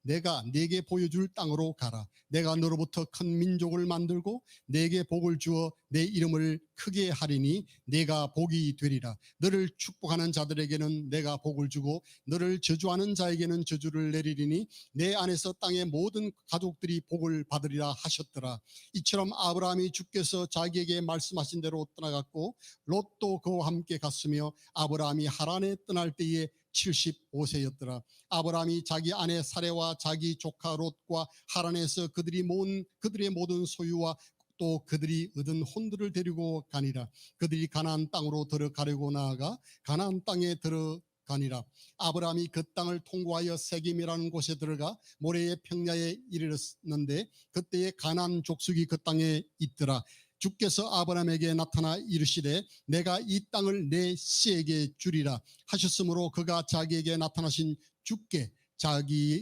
내가 네게 보여줄 땅으로 가라. 내가 너로부터 큰 민족을 만들고 네게 복을 주어 내 이름을 크게 하리니 네가 복이 되리라. 너를 축복하는 자들에게는 내가 복을 주고 너를 저주하는 자에게는 저주를 내리리니 내 안에서 땅의 모든 가족들이 복을 받으리라 하셨더라. 이처럼 아브라함이 주께서 자기에게 말씀하신 대로 떠나갔고 롯도 그와 함께 갔으며 아브라함이 하란에 떠날 때에 75세였더라. 아브라함이 자기 아내 사레와 자기 조카 롯과 하란에서 그들의 모든 소유와 또 그들이 얻은 혼들을 데리고 가니라. 그들이 가나안 땅으로 들어가려고 나아가 가나안 땅에 들어가니라. 아브라함이 그 땅을 통과하여 세겜이라는 곳에 들어가 모레의 평야에 이르렀는데 그때에 가나안 족속이 그 땅에 있더라. 주께서 아브라함에게 나타나 이르시되 내가 이 땅을 내 씨에게 주리라 하셨으므로 그가 자기에게 나타나신 주께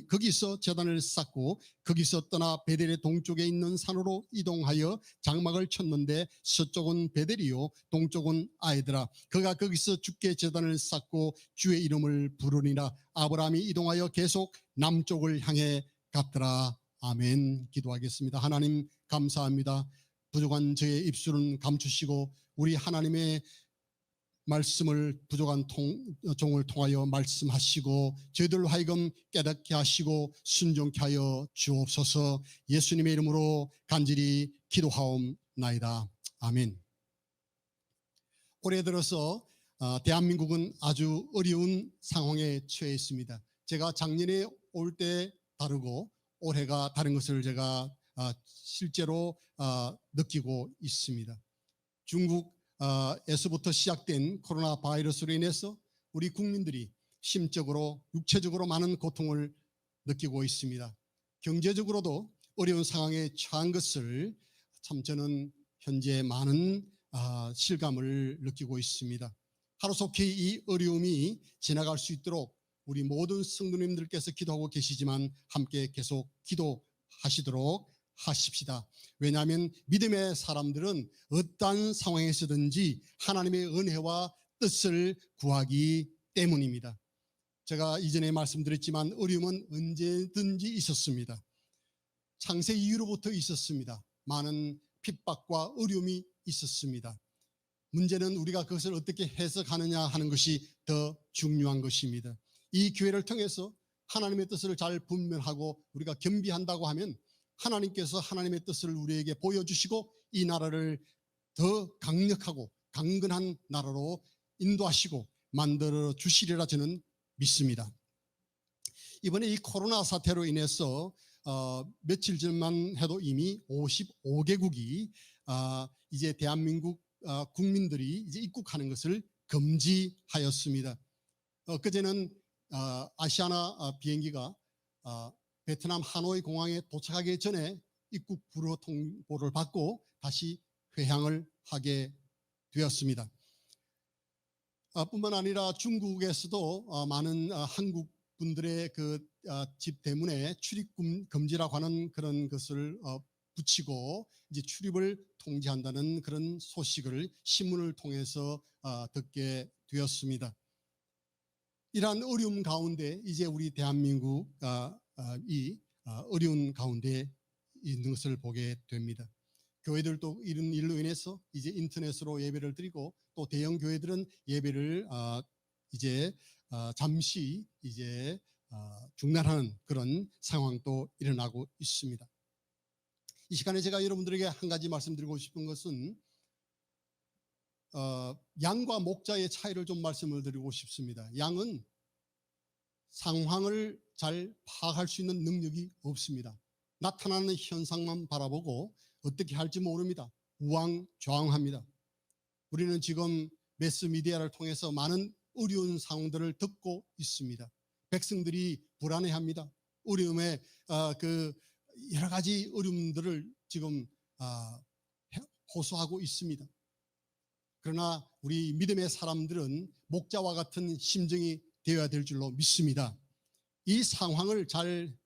거기서 제단을 쌓고 거기서 떠나 베델의 동쪽에 있는 산으로 이동하여 장막을 쳤는데 서쪽은 베델이요 동쪽은 아이더라. 그가 거기서 주께 제단을 쌓고 주의 이름을 부르니라. 아브라함이 이동하여 계속 남쪽을 향해 갔더라. 아멘. 기도하겠습니다. 하나님 감사합니다. 부족한 저의 입술은 감추시고 우리 하나님의 말씀을 부족한 종을 통하여 말씀하시고 저희들로 하여금 깨닫게 하시고 순종케 하여 주옵소서. 예수님의 이름으로 간절히 기도하옵나이다. 아멘. 올해 들어서 대한민국은 아주 어려운 상황에 처해 있습니다. 제가 작년에 올 때 다르고 올해가 다른 것을 제가 실제로 느끼고 있습니다. 중국에서부터 시작된 코로나 바이러스로 인해서 우리 국민들이 심적으로 육체적으로 많은 고통을 느끼고 있습니다. 경제적으로도 어려운 상황에 처한 것을 참 저는 현재 많은 실감을 느끼고 있습니다. 하루속히 이 어려움이 지나갈 수 있도록 우리 모든 성도님들께서 기도하고 계시지만 함께 계속 기도하시도록 하십시다. 왜냐하면 믿음의 사람들은 어떠한 상황에서든지 하나님의 은혜와 뜻을 구하기 때문입니다. 제가 이전에 말씀드렸지만 어려움은 언제든지 있었습니다. 창세 이후로부터 있었습니다. 많은 핍박과 어려움이 있었습니다. 문제는 우리가 그것을 어떻게 해석하느냐 하는 것이 더 중요한 것입니다. 이 기회를 통해서 하나님의 뜻을 잘 분별하고 우리가 겸비한다고 하면 하나님께서 하나님의 뜻을 우리에게 보여주시고 이 나라를 더 강력하고 강건한 나라로 인도하시고 만들어 주시리라 저는 믿습니다. 이번에 이 코로나 사태로 인해서 며칠 전만 해도 이미 55개국이 이제 대한민국 국민들이 이제 입국하는 것을 금지하였습니다. 그제는 아시아나 비행기가 베트남 하노이 공항에 도착하기 전에 입국 불허 통보를 받고 다시 회항을 하게 되었습니다. 뿐만 아니라 중국에서도 많은 한국 분들의 그 집 때문에 출입 금지라고 하는 그런 것을 붙이고 이제 출입을 통제한다는 그런 소식을 신문을 통해서 듣게 되었습니다. 이러한 어려움 가운데 이제 우리 대한민국 이 어려운 가운데 있는 것을 보게 됩니다. 교회들도 이런 일로 인해서 이제 인터넷으로 예배를 드리고 또 대형 교회들은 예배를 이제 잠시 이제 중단하는 그런 상황도 일어나고 있습니다. 이 시간에 제가 여러분들에게 한 가지 말씀드리고 싶은 것은 양과 목자의 차이를 좀 말씀을 드리고 싶습니다. 양은 상황을 잘 파악할 수 있는 능력이 없습니다. 나타나는 현상만 바라보고 어떻게 할지 모릅니다. 우왕좌왕합니다. 우리는 지금 매스미디어를 통해서 많은 어려운 상황들을 듣고 있습니다. 백성들이 불안해합니다. 어려움에 그 여러 가지 어려움들을 지금 호소하고 있습니다. 그러나 우리 믿음의 사람들은 목자와 같은 심정이 되어야 될 줄로 믿습니다. 이 상황을 잘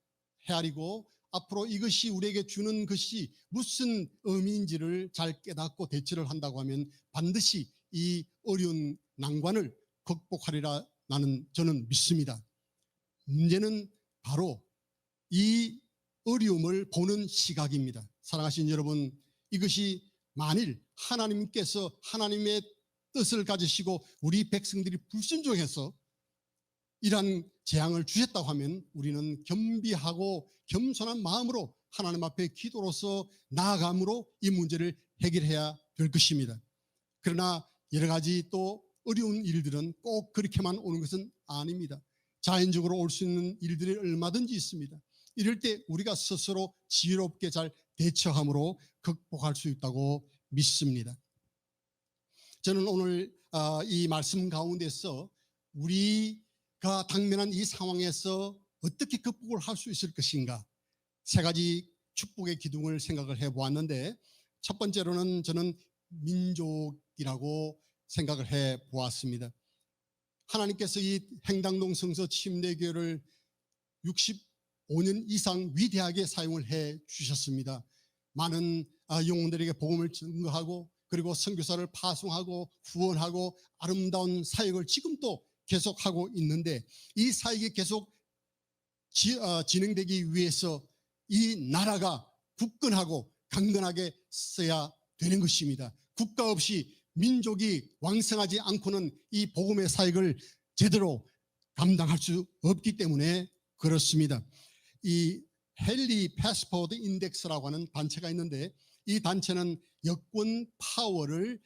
헤아리고 앞으로 이것이 우리에게 주는 것이 무슨 의미인지를 잘 깨닫고 대처를 한다고 하면 반드시 이 어려운 난관을 극복하리라 저는 믿습니다. 문제는 바로 이 어려움을 보는 시각입니다. 사랑하신 여러분, 이것이 만일 하나님께서 하나님의 뜻을 가지시고 우리 백성들이 불순종해서 이러한 재앙을 주셨다고 하면 우리는 겸비하고 겸손한 마음으로 하나님 앞에 기도로서 나아감으로 이 문제를 해결해야 될 것입니다. 그러나 여러 가지 또 어려운 일들은 꼭 그렇게만 오는 것은 아닙니다. 자연적으로 올 수 있는 일들이 얼마든지 있습니다. 이럴 때 우리가 스스로 지혜롭게 잘 대처함으로 극복할 수 있다고 믿습니다. 저는 오늘 이 말씀 가운데서 우리가 당면한 이 상황에서 어떻게 극복을 할 수 있을 것인가, 세 가지 축복의 기둥을 생각을 해보았는데, 첫 번째로는 저는 민족이라고 생각을 해보았습니다. 하나님께서 이 행당동 성서 침례교회를 65년 이상 위대하게 사용을 해 주셨습니다. 많은 영혼들에게 복음을 증거하고 그리고 선교사를 파송하고 후원하고 아름다운 사역을 지금도 계속하고 있는데, 이 사역이 계속 진행되기 위해서 이 나라가 굳건하고 강건하게 써야 되는 것입니다. 국가 없이 민족이 왕성하지 않고는 이 복음의 사역을 제대로 감당할 수 없기 때문에 그렇습니다. 이 헨리 패스포드 인덱스라고 하는 단체가 있는데, 이 단체는 여권 파워를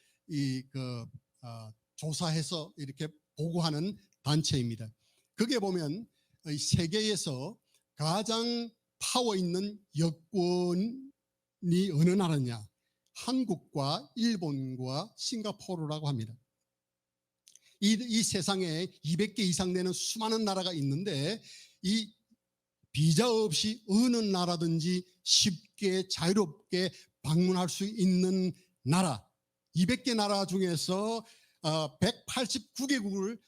조사해서 이렇게 보고하는 단체입니다. 거기에 보면 세계에서 가장 파워 있는 여권이 어느 나라냐? 한국과 일본과 싱가포르라고 합니다. 이 세상에 200개 이상 되는 수많은 나라가 있는데, 이 비자 없이 어느 나라든지 쉽게 자유롭게 방문할 수 있는 나라, 200개 나라 중에서 189개국을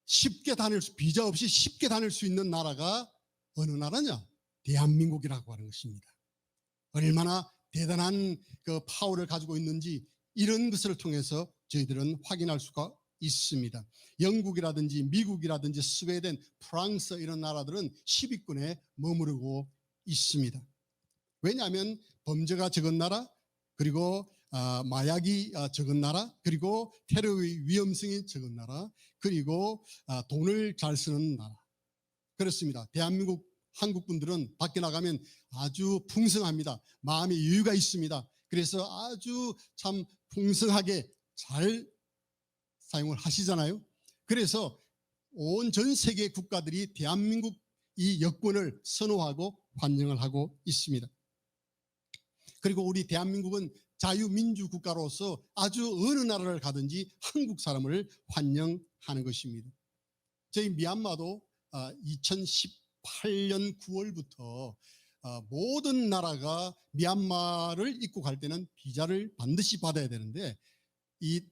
쉽게 비자 없이 쉽게 다닐 수 있는 나라가 어느 나라냐? 대한민국이라고 하는 것입니다. 얼마나 대단한 그 파워를 가지고 있는지 이런 것을 통해서 저희들은 확인할 수가 있습니다. 영국이라든지 미국이라든지 스웨덴, 프랑스 이런 나라들은 10위권에 머무르고 있습니다. 왜냐하면 범죄가 적은 나라, 그리고 마약이 적은 나라, 그리고 테러의 위험성이 적은 나라, 그리고 돈을 잘 쓰는 나라. 그렇습니다. 대한민국 한국 분들은 밖에 나가면 아주 풍성합니다. 마음의 여유가 있습니다. 그래서 아주 참 풍성하게 잘 사용을 하시잖아요. 그래서 온 전 세계 국가들이 대한민국 이 여권을 선호하고 환영을 하고 있습니다. 그리고 우리 대한민국은 자유민주국가로서 아주 어느 나라를 가든지 한국 사람을 환영하는 것입니다. 저희 미얀마도 2018년 9월부터 모든 나라가 미얀마를 입국할 때는 비자를 반드시 받아야 되는데, 이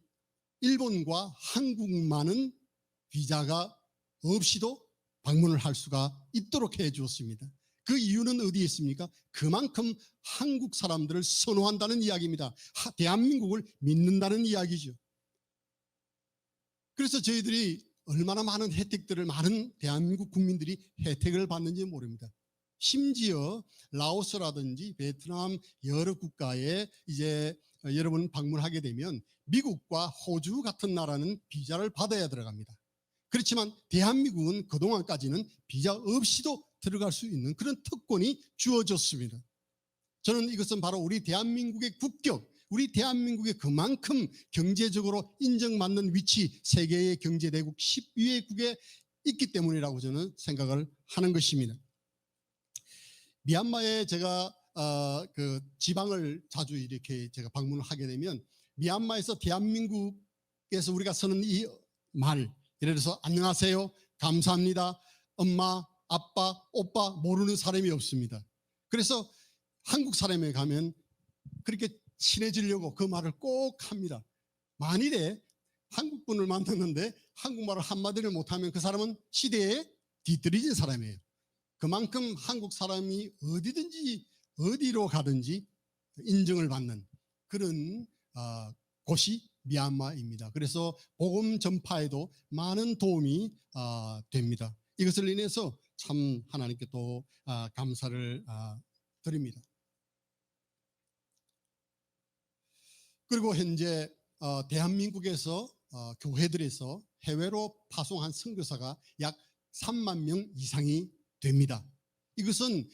일본과 한국만은 비자가 없이도 방문을 할 수가 있도록 해 주었습니다. 그 이유는 어디에 있습니까? 그만큼 한국 사람들을 선호한다는 이야기입니다. 대한민국을 믿는다는 이야기죠. 그래서 저희들이 얼마나 많은 혜택들을, 많은 대한민국 국민들이 혜택을 받는지 모릅니다. 심지어 라오스라든지 베트남 여러 국가에 이제 여러분 방문하게 되면 미국과 호주 같은 나라는 비자를 받아야 들어갑니다. 그렇지만 대한민국은 그동안까지는 비자 없이도 들어갈 수 있는 그런 특권이 주어졌습니다. 저는 이것은 바로 우리 대한민국의 국격, 우리 대한민국의 그만큼 경제적으로 인정받는 위치, 세계의 경제대국 10위국에 있기 때문이라고 저는 생각을 하는 것입니다. 미얀마에 제가 그 지방을 자주 이렇게 제가 방문을 하게 되면, 미얀마에서 대한민국에서 우리가 쓰는 이 말, 예를 들어서 안녕하세요, 감사합니다, 엄마, 아빠, 오빠 모르는 사람이 없습니다. 그래서 한국 사람에 가면 그렇게 친해지려고 그 말을 꼭 합니다. 만일에 한국 분을 만났는데 한국말을 한마디를 못하면 그 사람은 시대에 뒤떨어진 사람이에요. 그만큼 한국 사람이 어디든지 어디로 가든지 인정을 받는 그런 곳이 미얀마입니다. 그래서 복음 전파에도 많은 도움이 됩니다. 이것을 인해서 참 하나님께 또 감사를 드립니다. 그리고 현재 대한민국에서 교회들에서 해외로 파송한 선교사가 약 3만 명 이상이 됩니다. 이것은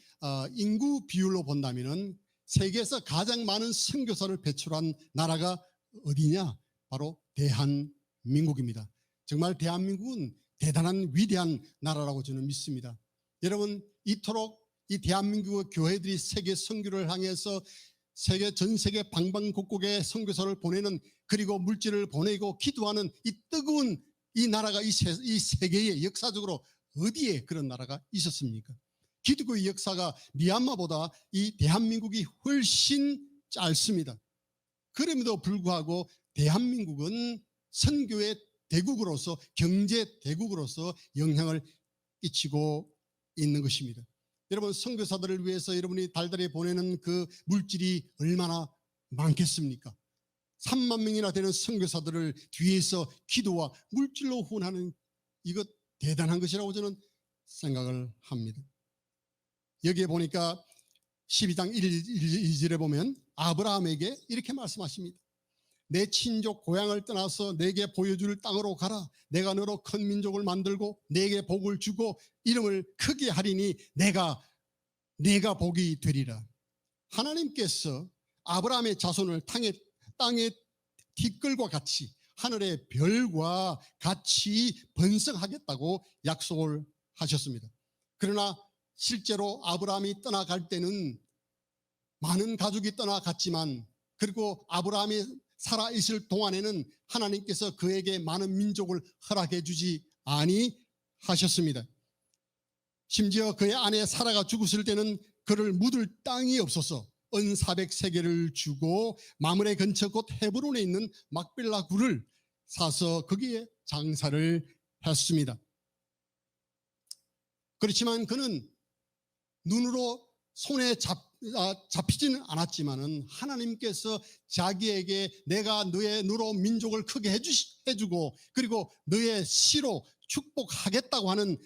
인구 비율로 본다면은 세계에서 가장 많은 선교사를 배출한 나라가 어디냐? 바로 대한민국입니다. 정말 대한민국은 대단한 위대한 나라라고 저는 믿습니다. 여러분, 이토록 이 대한민국의 교회들이 세계 선교를 향해서 전 세계 방방곡곡에 선교사를 보내는, 그리고 물질을 보내고 기도하는 이 뜨거운 이 나라가 이 세계에 역사적으로 어디에 그런 나라가 있었습니까? 기독교의 역사가 미얀마보다 이 대한민국이 훨씬 짧습니다. 그럼에도 불구하고 대한민국은 선교의 대국으로서, 경제 대국으로서 영향을 끼치고 있는 것입니다. 여러분, 선교사들을 위해서 여러분이 달달이 보내는 그 물질이 얼마나 많겠습니까? 3만 명이나 되는 선교사들을 뒤에서 기도와 물질로 후원하는, 이것 대단한 것이라고 저는 생각을 합니다. 여기에 보니까 12장 1절에 보면 아브라함에게 이렇게 말씀하십니다. 내 친족 고향을 떠나서 내게 보여줄 땅으로 가라. 내가 너로 큰 민족을 만들고 내게 복을 주고 이름을 크게 하리니 내가 복이 되리라. 하나님께서 아브라함의 자손을 땅의 티끌과 같이, 하늘의 별과 같이 번성하겠다고 약속을 하셨습니다. 그러나 실제로 아브라함이 떠나갈 때는 많은 가족이 떠나갔지만, 그리고 아브라함이 살아있을 동안에는 하나님께서 그에게 많은 민족을 허락해 주지 아니하셨습니다. 심지어 그의 아내 사라가 죽었을 때는 그를 묻을 땅이 없어서 은 400세겔을 주고 마므레 근처 곧 헤브론에 있는 막벨라 굴을 사서 거기에 장사를 했습니다. 그렇지만 그는 눈으로 손에 잡히지는 않았지만은 하나님께서 자기에게 내가 너의 누로 민족을 크게 해주고 그리고 너의 씨로 축복하겠다고 하는,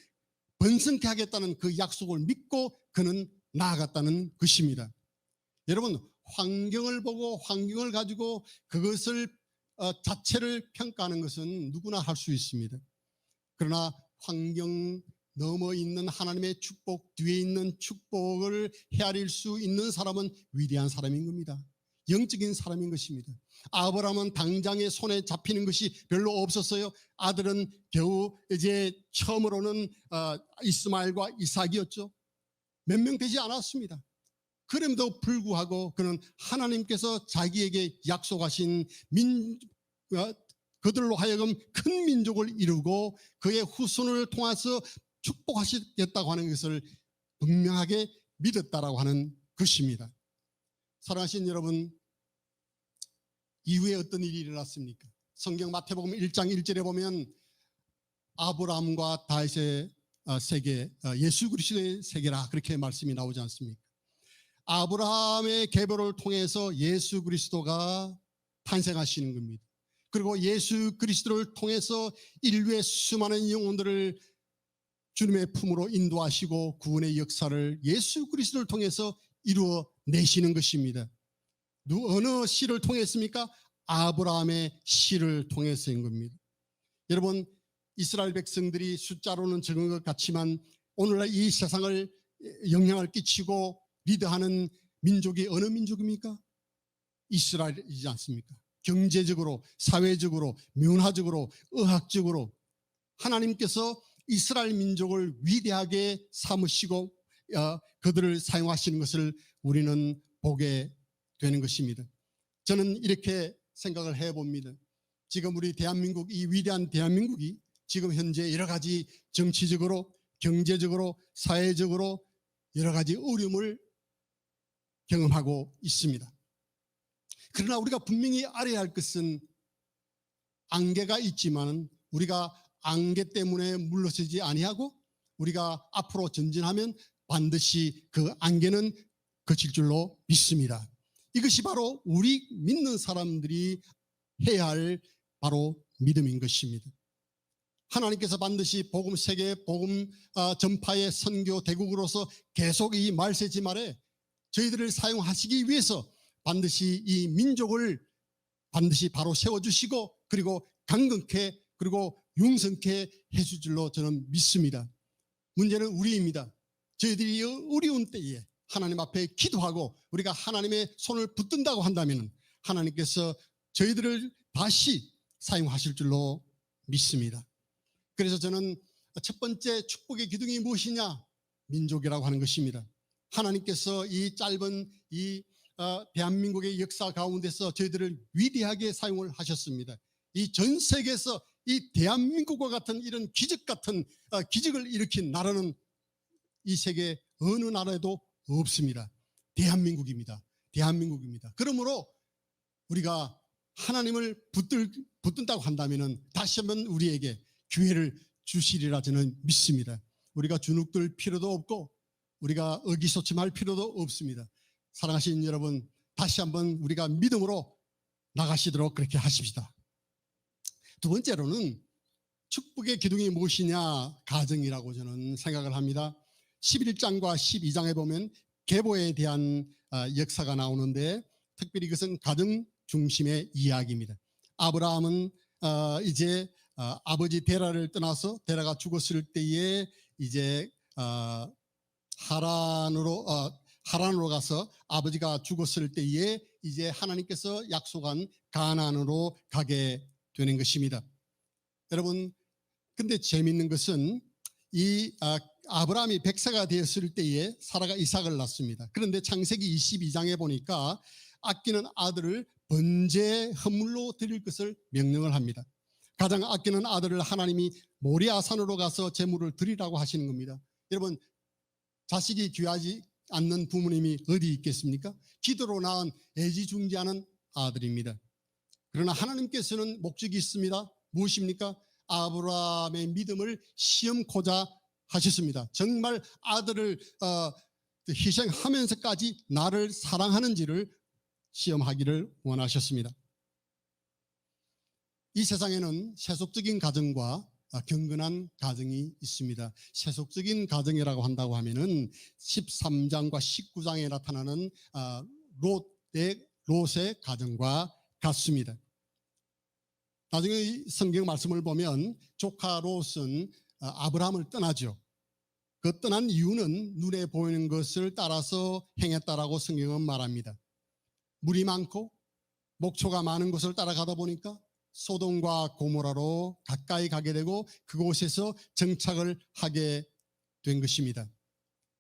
번성케 하겠다는 그 약속을 믿고 그는 나아갔다는 것입니다. 여러분, 환경을 보고 환경을 가지고 그것을 자체를 평가하는 것은 누구나 할 수 있습니다. 그러나 환경 넘어 있는 하나님의 축복, 뒤에 있는 축복을 헤아릴 수 있는 사람은 위대한 사람인 겁니다. 영적인 사람인 것입니다. 아브라함은 당장에 손에 잡히는 것이 별로 없었어요. 아들은 겨우 이제 처음으로는 이스마엘과 이삭이었죠. 몇 명 되지 않았습니다. 그럼에도 불구하고 그는 하나님께서 자기에게 약속하신 그들로 하여금 큰 민족을 이루고 그의 후손을 통해서 축복하시겠다고 하는 것을 분명하게 믿었다라고 하는 것입니다. 사랑하신 여러분, 이후에 어떤 일이 일어났습니까? 성경 마태복음 1장 1절에 보면 아브라함과 다윗의 세계, 예수 그리스도의 세계라 그렇게 말씀이 나오지 않습니까? 아브라함의 계보를 통해서 예수 그리스도가 탄생하시는 겁니다. 그리고 예수 그리스도를 통해서 인류의 수많은 영혼들을 주님의 품으로 인도하시고 구원의 역사를 예수 그리스도를 통해서 이루어내시는 것입니다. 어느 씨를 통했습니까? 아브라함의 씨를 통해서인 겁니다. 여러분, 이스라엘 백성들이 숫자로는 적은 것 같지만 오늘날 이 세상을 영향을 끼치고 리드하는 민족이 어느 민족입니까? 이스라엘이지 않습니까? 경제적으로, 사회적으로, 문화적으로, 의학적으로 하나님께서 이스라엘 민족을 위대하게 삼으시고 그들을 사용하시는 것을 우리는 보게 되는 것입니다. 저는 이렇게 생각을 해봅니다. 지금 우리 대한민국, 이 위대한 대한민국이 지금 현재 여러 가지 정치적으로, 경제적으로, 사회적으로 여러 가지 어려움을 경험하고 있습니다. 그러나 우리가 분명히 알아야 할 것은 안개가 있지만 우리가 안개 때문에 물러서지 아니하고 우리가 앞으로 전진하면 반드시 그 안개는 그칠 줄로 믿습니다. 이것이 바로 우리 믿는 사람들이 해야 할 바로 믿음인 것입니다. 하나님께서 반드시 복음 세계 복음 전파의 선교 대국으로서 계속 이 말세지 말에 저희들을 사용하시기 위해서 반드시 이 민족을 반드시 바로 세워주시고 그리고 강건케 그리고 융성케 해줄 줄로 저는 믿습니다. 문제는 우리입니다. 저희들이 어려운 때에 하나님 앞에 기도하고 우리가 하나님의 손을 붙든다고 한다면 하나님께서 저희들을 다시 사용하실 줄로 믿습니다. 그래서 저는 첫 번째 축복의 기둥이 무엇이냐? 민족이라고 하는 것입니다. 하나님께서 이 짧은 이 대한민국의 역사 가운데서 저희들을 위대하게 사용을 하셨습니다. 이 전 세계에서 이 대한민국과 같은 이런 기적 같은 기적을 일으킨 나라는 이 세계 어느 나라에도 없습니다. 대한민국입니다. 대한민국입니다. 그러므로 우리가 하나님을 붙든다고 한다면 다시 한번 우리에게 기회를 주시리라 저는 믿습니다. 우리가 주눅들 필요도 없고 우리가 의기소침할 필요도 없습니다. 사랑하시는 여러분, 다시 한번 우리가 믿음으로 나가시도록 그렇게 하십시다. 두 번째로는 축복의 기둥이 무엇이냐? 가정이라고 저는 생각을 합니다. 11장과 12장에 보면 계보에 대한 역사가 나오는데 특별히 이것은 가정 중심의 이야기입니다. 아브라함은 이제 아버지 데라를 떠나서 데라가 죽었을 때에 이제 하란으로 가서 아버지가 죽었을 때에 이제 하나님께서 약속한 가나안으로 가게 되는 것입니다. 여러분, 근데 재미있는 것은 이 아브라함이 100세가 되었을 때에 사라가 이삭을 낳습니다. 그런데 창세기 22장에 보니까 아끼는 아들을 번제 헌물로 드릴 것을 명령을 합니다. 가장 아끼는 아들을 하나님이 모리아산으로 가서 제물을 드리라고 하시는 겁니다. 여러분, 자식이 귀하지 않는 부모님이 어디 있겠습니까? 기도로 낳은 애지중지하는 아들입니다. 그러나 하나님께서는 목적이 있습니다. 무엇입니까? 아브라함의 믿음을 시험코자 하셨습니다. 정말 아들을 희생하면서까지 나를 사랑하는지를 시험하기를 원하셨습니다. 이 세상에는 세속적인 가정과 경건한 가정이 있습니다. 세속적인 가정이라고 한다고 하면은 13장과 19장에 나타나는 롯의 가정과 같습니다. 나중에 성경 말씀을 보면 조카 롯은 아브라함을 떠나죠. 그 떠난 이유는 눈에 보이는 것을 따라서 행했다라고 성경은 말합니다. 물이 많고 목초가 많은 곳을 따라가다 보니까 소돔과 고모라로 가까이 가게 되고 그곳에서 정착을 하게 된 것입니다.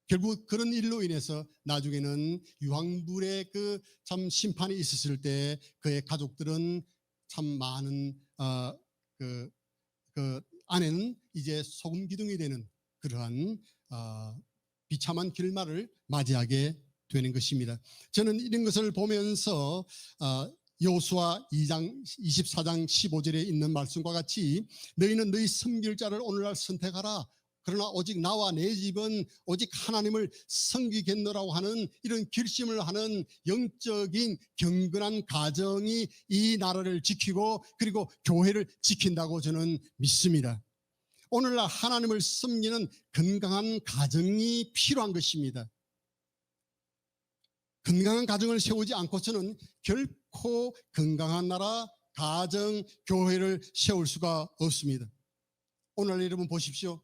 결국 그런 일로 인해서 나중에는 유황불의 그 참 심판이 있었을 때 그의 가족들은 참 많은 그 안에는 이제 소금 기둥이 되는 그러한 비참한 결말을 맞이하게 되는 것입니다. 저는 이런 것을 보면서 여호수아 2장 24장 15절에 있는 말씀과 같이 너희는 너희 섬길 자를 오늘날 선택하라. 그러나 오직 나와 내 집은 오직 하나님을 섬기겠노라고 하는 이런 결심을 하는 영적인 경건한 가정이 이 나라를 지키고 그리고 교회를 지킨다고 저는 믿습니다. 오늘날 하나님을 섬기는 건강한 가정이 필요한 것입니다. 건강한 가정을 세우지 않고서는 결코 건강한 나라, 가정, 교회를 세울 수가 없습니다. 오늘 여러분 보십시오.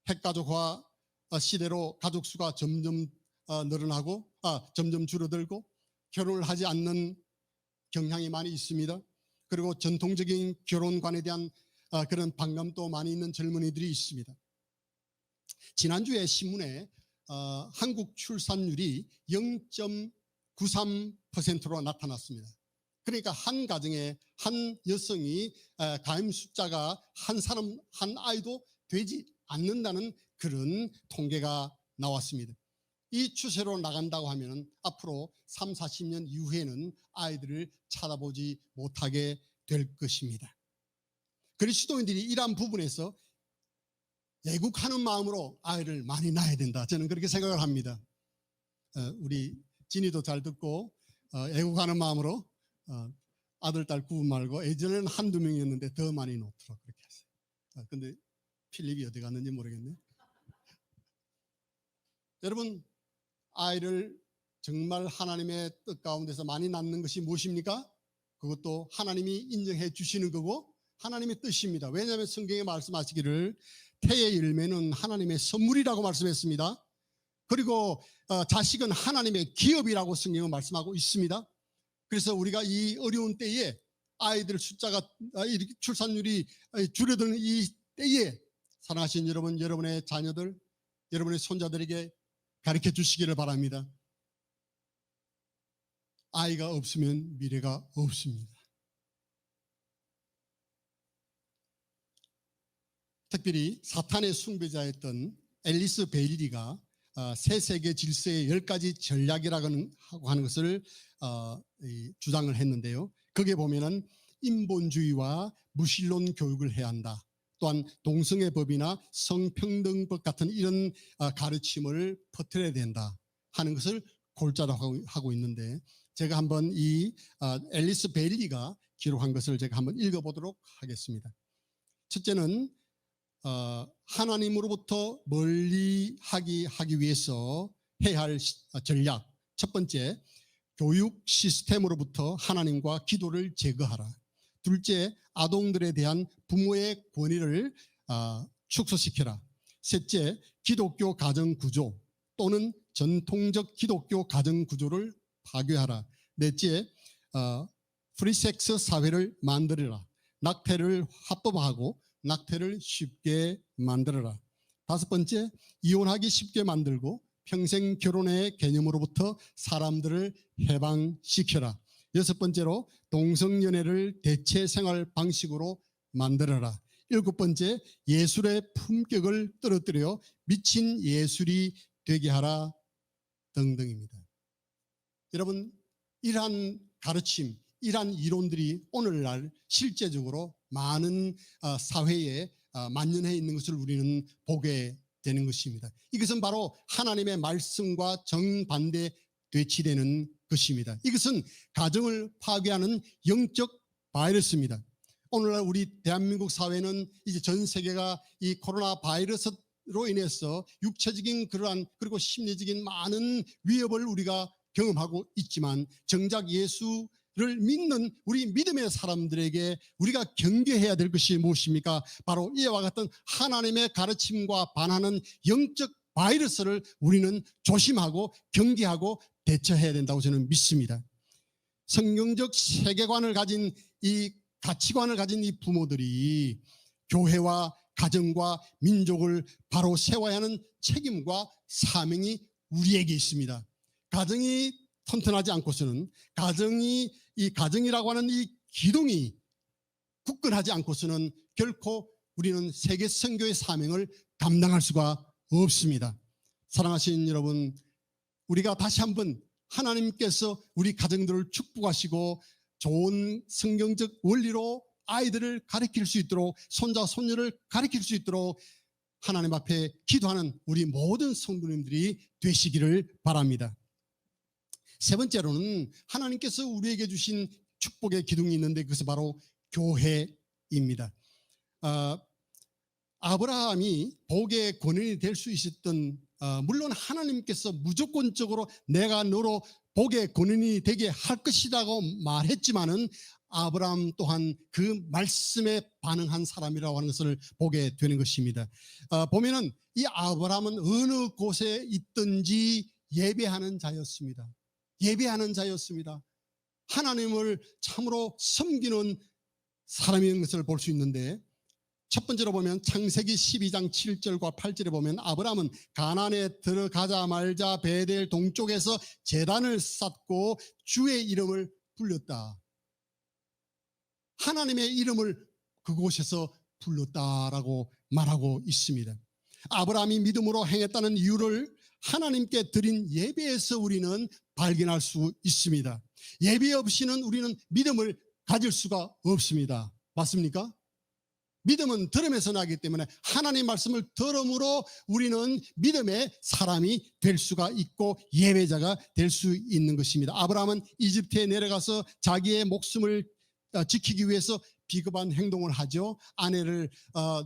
핵가족화 시대로 가족 수가 점점 늘어나고 점점 줄어들고 결혼을 하지 않는 경향이 많이 있습니다. 그리고 전통적인 결혼관에 대한 그런 반감도 많이 있는 젊은이들이 있습니다. 지난주에 신문에 한국 출산율이 0.93%로 나타났습니다. 그러니까 한 가정에 한 여성이 가임 숫자가 한 사람 한 아이도 되지 않는다는 그런 통계가 나왔습니다. 이 추세로 나간다고 하면 앞으로 3, 40년 이후에는 아이들을 찾아보지 못하게 될 것입니다. 그리스도인들이 이러한 부분에서 애국하는 마음으로 아이를 많이 낳아야 된다. 저는 그렇게 생각을 합니다. 우리 진이도 잘 듣고 애국하는 마음으로 아들, 딸 구분 말고 예전에는 한두 명이었는데 더 많이 놓도록 그렇게 했어요. 근데 필립이 어디 갔는지 모르겠네. 여러분, 아이를 정말 하나님의 뜻 가운데서 많이 낳는 것이 무엇입니까? 그것도 하나님이 인정해 주시는 거고 하나님의 뜻입니다. 왜냐하면 성경에 말씀하시기를 태의 열매는 하나님의 선물이라고 말씀했습니다. 그리고 자식은 하나님의 기업이라고 성경은 말씀하고 있습니다. 그래서 우리가 이 어려운 때에 아이들 숫자가 출산율이 줄어드는 이 때에 사랑하신 여러분, 여러분의 자녀들, 여러분의 손자들에게 가르쳐 주시기를 바랍니다. 아이가 없으면 미래가 없습니다. 특별히 사탄의 숭배자였던 앨리스 베일리가 새 세계 질서의 10가지 전략이라고 하는 것을 주장을 했는데요. 거기에 보면은 인본주의와 무신론 교육을 해야 한다. 또한 동성애 법이나 성평등법 같은 이런 가르침을 퍼뜨려야 된다 하는 것을 골자로 하고 있는데 제가 한번 이 앨리스 베일리가 기록한 것을 제가 한번 읽어보도록 하겠습니다. 첫째는 하나님으로부터 멀리하기 위해서 해야 할 전략. 첫 번째, 교육 시스템으로부터 하나님과 기도를 제거하라. 둘째, 아동들에 대한 부모의 권위를 축소시켜라. 셋째, 기독교 가정 구조 또는 전통적 기독교 가정 구조를 파괴하라. 넷째, 프리섹스 사회를 만들어라. 낙태를 합법화하고 낙태를 쉽게 만들어라. 다섯 번째, 이혼하기 쉽게 만들고 평생 결혼의 개념으로부터 사람들을 해방시켜라. 여섯 번째로 동성연애를 대체 생활 방식으로 만들어라. 일곱 번째, 예술의 품격을 떨어뜨려 미친 예술이 되게 하라 등등입니다. 여러분, 이러한 가르침, 이러한 이론들이 오늘날 실제적으로 많은 사회에 만연해 있는 것을 우리는 보게 되는 것입니다. 이것은 바로 하나님의 말씀과 정반대 되치되는 것입니다. 이것은 가정을 파괴하는 영적 바이러스입니다. 오늘날 우리 대한민국 사회는 이제 전 세계가 이 코로나 바이러스로 인해서 육체적인 그러한 그리고 심리적인 많은 위협을 우리가 경험하고 있지만 정작 예수를 믿는 우리 믿음의 사람들에게 우리가 경계해야 될 것이 무엇입니까? 바로 이와 같은 하나님의 가르침과 반하는 영적 바이러스를 우리는 조심하고 경계하고 대처해야 된다고 저는 믿습니다. 성경적 세계관을 가진 이 가치관을 가진 이 부모들이 교회와 가정과 민족을 바로 세워야 하는 책임과 사명이 우리에게 있습니다. 가정이 튼튼하지 않고서는 이 가정이라고 하는 이 기둥이 굳건하지 않고서는 결코 우리는 세계 선교의 사명을 감당할 수가 없습니다. 사랑하시는 여러분, 우리가 다시 한번 하나님께서 우리 가정들을 축복하시고 좋은 성경적 원리로 아이들을 가르칠 수 있도록 손자 손녀를 가르칠 수 있도록 하나님 앞에 기도하는 우리 모든 성도님들이 되시기를 바랍니다. 세 번째로는 하나님께서 우리에게 주신 축복의 기둥이 있는데 그것은 바로 교회입니다. 아브라함이 복의 권인이 될 수 있었던 물론 하나님께서 무조건적으로 내가 너로 복의 권인이 되게 할 것이라고 말했지만은 아브라함 또한 그 말씀에 반응한 사람이라고 하는 것을 보게 되는 것입니다. 보면은 이 아브라함은 어느 곳에 있든지 예배하는 자였습니다. 예배하는 자였습니다. 하나님을 참으로 섬기는 사람인 것을 볼 수 있는데 첫 번째로 보면 창세기 12장 7절과 8절에 보면 아브라함은 가나안에 들어가자마자 베델 동쪽에서 제단을 쌓고 주의 이름을 불렀다. 하나님의 이름을 그곳에서 불렀다라고 말하고 있습니다. 아브라함이 믿음으로 행했다는 이유를 하나님께 드린 예배에서 우리는 발견할 수 있습니다. 예배 없이는 우리는 믿음을 가질 수가 없습니다. 맞습니까? 믿음은 들음에서 나기 때문에 하나님 말씀을 들음으로 우리는 믿음의 사람이 될 수가 있고 예배자가 될 수 있는 것입니다. 아브라함은 이집트에 내려가서 자기의 목숨을 지키기 위해서 비겁한 행동을 하죠. 아내를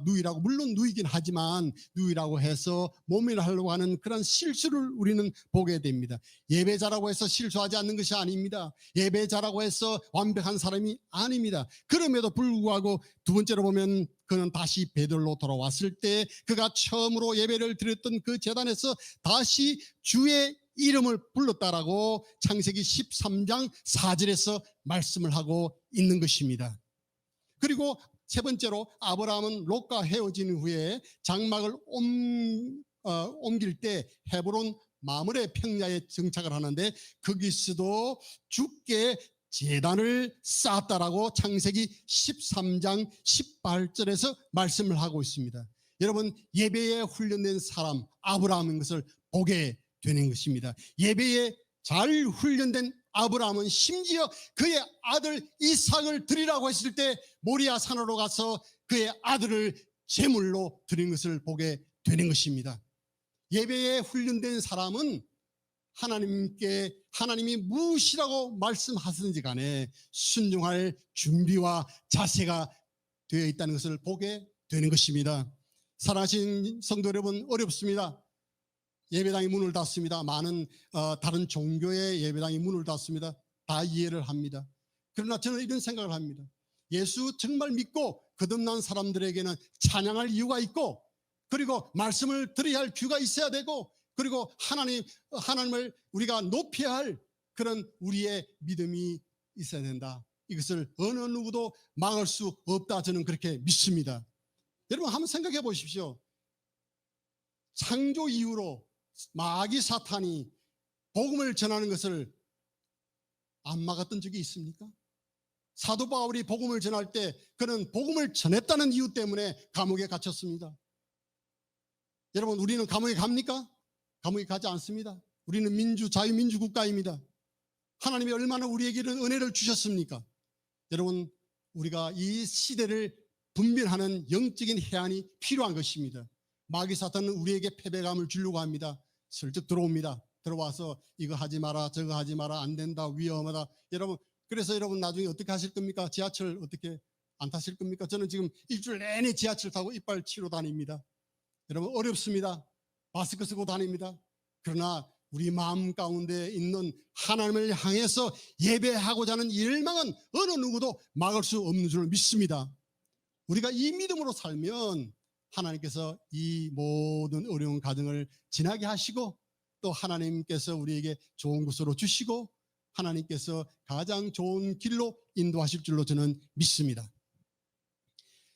누이라고, 물론 누이긴 하지만 누이라고 해서 모면하려고 하는 그런 실수를 우리는 보게 됩니다. 예배자라고 해서 실수하지 않는 것이 아닙니다. 예배자라고 해서 완벽한 사람이 아닙니다. 그럼에도 불구하고 두 번째로 보면 그는 다시 베들로 돌아왔을 때 그가 처음으로 예배를 드렸던 그 제단에서 다시 주의 이름을 불렀다라고 창세기 13장 4절에서 말씀을 하고 있는 것입니다. 그리고 세 번째로 아브라함은 롯과 헤어진 후에 장막을 옮길 때 헤브론 마므레 평야에 정착을 하는데 거기서도 주께 제단을 쌓았다라고 창세기 13장 18절에서 말씀을 하고 있습니다. 여러분, 예배에 훈련된 사람 아브라함인 것을 보게 되는 것입니다. 예배에 잘 훈련된 아브라함은 심지어 그의 아들 이삭을 드리라고 했을 때 모리아 산으로 가서 그의 아들을 제물로 드린 것을 보게 되는 것입니다. 예배에 훈련된 사람은 하나님이 무엇이라고 말씀하시든지 간에 순종할 준비와 자세가 되어 있다는 것을 보게 되는 것입니다. 사랑하신 성도 여러분, 어렵습니다. 예배당이 문을 닫습니다. 많은 다른 종교의 예배당이 문을 닫습니다. 다 이해를 합니다. 그러나 저는 이런 생각을 합니다. 예수 정말 믿고 거듭난 사람들에게는 찬양할 이유가 있고, 그리고 말씀을 들어야 할 귀가 있어야 되고, 그리고 하나님을 우리가 높여야 할 그런 우리의 믿음이 있어야 된다. 이것을 어느 누구도 막을 수 없다, 저는 그렇게 믿습니다. 여러분 한번 생각해 보십시오. 창조 이후로 마귀 사탄이 복음을 전하는 것을 안 막았던 적이 있습니까? 사도 바울이 복음을 전할 때 그는 복음을 전했다는 이유 때문에 감옥에 갇혔습니다. 여러분, 우리는 감옥에 갑니까? 감옥에 가지 않습니다. 우리는 자유민주 국가입니다. 하나님이 얼마나 우리에게 이런 은혜를 주셨습니까? 여러분, 우리가 이 시대를 분별하는 영적인 해안이 필요한 것입니다. 마귀 사탄은 우리에게 패배감을 주려고 합니다. 슬쩍 들어옵니다. 들어와서 이거 하지 마라, 저거 하지 마라, 안 된다, 위험하다. 여러분, 그래서 여러분 나중에 어떻게 하실 겁니까? 지하철 어떻게 안 타실 겁니까? 저는 지금 일주일 내내 지하철 타고 이빨 치러 다닙니다. 여러분, 어렵습니다. 마스크 쓰고 다닙니다. 그러나 우리 마음 가운데 있는 하나님을 향해서 예배하고자 하는 열망은 어느 누구도 막을 수 없는 줄 믿습니다. 우리가 이 믿음으로 살면 하나님께서 이 모든 어려운 과정을 지나게 하시고, 또 하나님께서 우리에게 좋은 것으로 주시고, 하나님께서 가장 좋은 길로 인도하실 줄로 저는 믿습니다.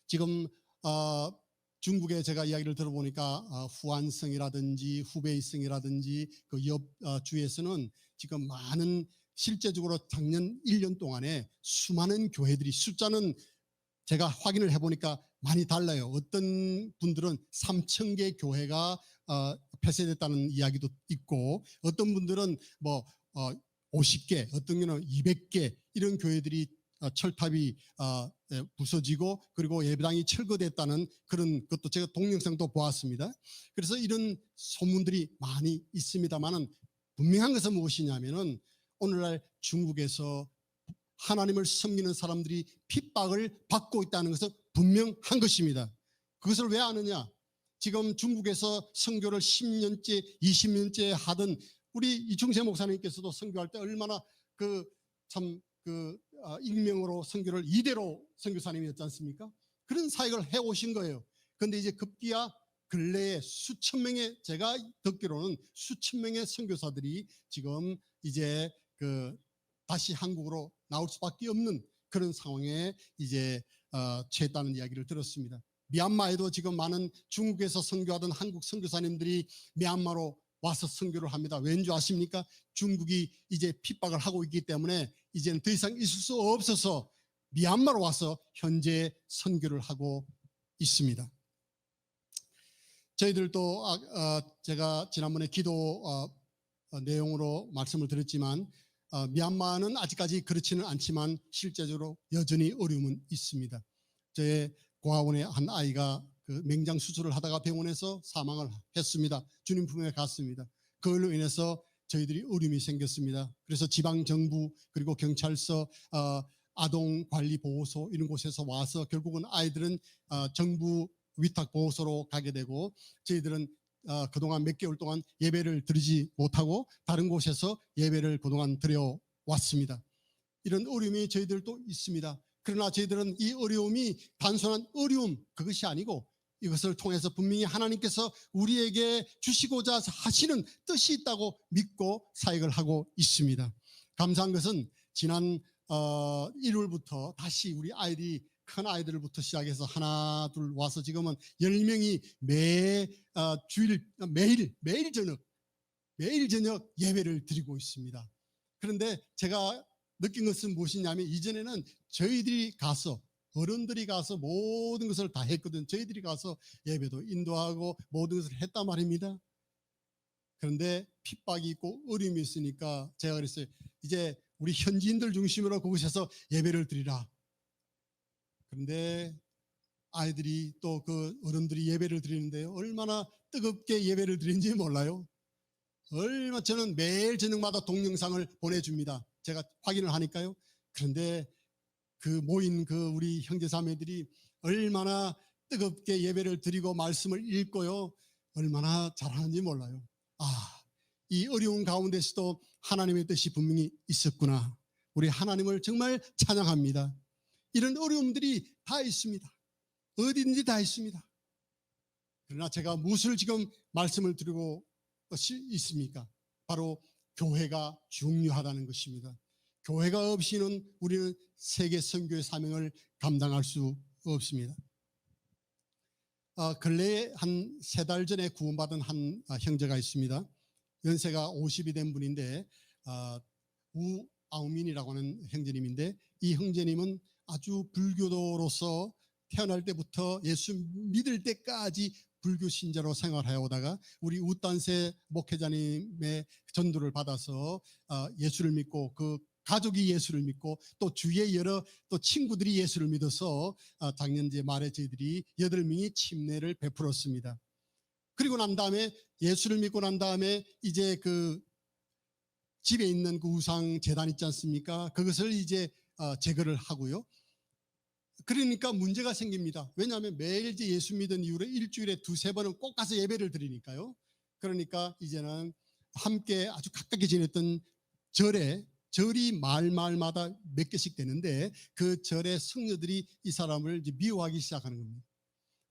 지금 중국에 제가 이야기를 들어보니까 후안성이라든지 후베이성이라든지 그 옆 주에서는 지금 많은, 실제적으로 작년 1년 동안에 수많은 교회들이, 숫자는 제가 확인을 해보니까 많이 달라요. 어떤 분들은 3,000개 교회가 폐쇄됐다는 이야기도 있고, 어떤 분들은 뭐 50개, 어떤 경우는 200개 이런 교회들이 철탑이 부서지고 그리고 예배당이 철거됐다는 그런 것도 제가 동영상도 보았습니다. 그래서 이런 소문들이 많이 있습니다만은 분명한 것은 무엇이냐면은 오늘날 중국에서 하나님을 섬기는 사람들이 핍박을 받고 있다는 것은 분명한 것입니다. 그것을 왜 아느냐? 지금 중국에서 선교를 10년째, 20년째 하던 우리 이충세 목사님께서도 선교할 때 얼마나 익명으로 선교를 이대로 선교사님이었지 않습니까? 그런 사역을 해오신 거예요. 그런데 이제 급기야 근래에 수천 명의, 제가 듣기로는 수천 명의 선교사들이 지금 이제 다시 한국으로 나올 수밖에 없는 그런 상황에 이제 처했다는 이야기를 들었습니다. 미얀마에도 지금 많은 중국에서 선교하던 한국 선교사님들이 미얀마로 와서 선교를 합니다. 왠지 아십니까? 중국이 이제 핍박을 하고 있기 때문에 이제는 더 이상 있을 수 없어서 미얀마로 와서 현재 선교를 하고 있습니다. 저희들도 제가 지난번에 기도 내용으로 말씀을 드렸지만 미얀마는 아직까지 그렇지는 않지만 실제적으로 여전히 어려움은 있습니다. 저의 고아원의 한 아이가 그 맹장 수술을 하다가 병원에서 사망을 했습니다. 주님 품에 갔습니다. 그걸로 인해서 저희들이 어려움이 생겼습니다. 그래서 지방 정부 그리고 경찰서, 아동 관리 보호소 이런 곳에서 와서 결국은 아이들은 정부 위탁 보호소로 가게 되고 저희들은 그동안 몇 개월 동안 예배를 드리지 못하고 다른 곳에서 예배를 그동안 드려 왔습니다. 이런 어려움이 저희들도 있습니다. 그러나 저희들은 이 어려움이 단순한 어려움 그것이 아니고 이것을 통해서 분명히 하나님께서 우리에게 주시고자 하시는 뜻이 있다고 믿고 사역을 하고 있습니다. 감사한 것은 지난 1월부터 다시 우리 아이들이 큰 아이들부터 시작해서 하나 둘 와서 지금은 10명이 매일 저녁 예배를 드리고 있습니다. 그런데 제가 느낀 것은 무엇이냐면 이전에는 저희들이 가서 어른들이 가서 모든 것을 다 했거든. 저희들이 가서 예배도 인도하고 모든 것을 했단 말입니다. 그런데 핍박이 있고 어려움이 있으니까 제가 그랬어요. 이제 우리 현지인들 중심으로 그곳에서 예배를 드리라. 그런데 아이들이 또 그 어른들이 예배를 드리는데요. 얼마나 뜨겁게 예배를 드리는지 몰라요. 저는 매일 저녁마다 동영상을 보내줍니다. 제가 확인을 하니까요. 그런데 그 모인 그 우리 형제자매들이 얼마나 뜨겁게 예배를 드리고 말씀을 읽고요. 얼마나 잘하는지 몰라요. 이 어려운 가운데서도 하나님의 뜻이 분명히 있었구나. 우리 하나님을 정말 찬양합니다. 이런 어려움들이 다 있습니다. 어디든지 다 있습니다. 그러나 제가 무엇을 지금 말씀을 드리고 있습니까? 바로 교회가 중요하다는 것입니다. 교회가 없이는 우리는 세계 선교의 사명을 감당할 수 없습니다. 근래에 한 3달 전에 구원받은 한 형제가 있습니다. 연세가 50이 된 분인데 우아우민이라고 하는 형제님인데 이 형제님은 아주 불교도로서 태어날 때부터 예수 믿을 때까지 불교 신자로 생활해 오다가 우리 우단세 목회자님의 전도를 받아서 예수를 믿고 그 가족이 예수를 믿고 또 주위의 여러 또 친구들이 예수를 믿어서 작년 말에 저희들이 8명이 침례를 베풀었습니다. 그리고 난 다음에 예수를 믿고 난 다음에 이제 그 집에 있는 그 우상 제단 있지 않습니까? 그것을 이제 제거를 하고요. 그러니까 문제가 생깁니다. 왜냐하면 매일 이제 예수 믿은 이후로 일주일에 2-3번은 꼭 가서 예배를 드리니까요. 그러니까 이제는 함께 아주 가깝게 지냈던 절이 마을마다 몇 개씩 되는데 그 절의 성녀들이 이 사람을 이제 미워하기 시작하는 겁니다.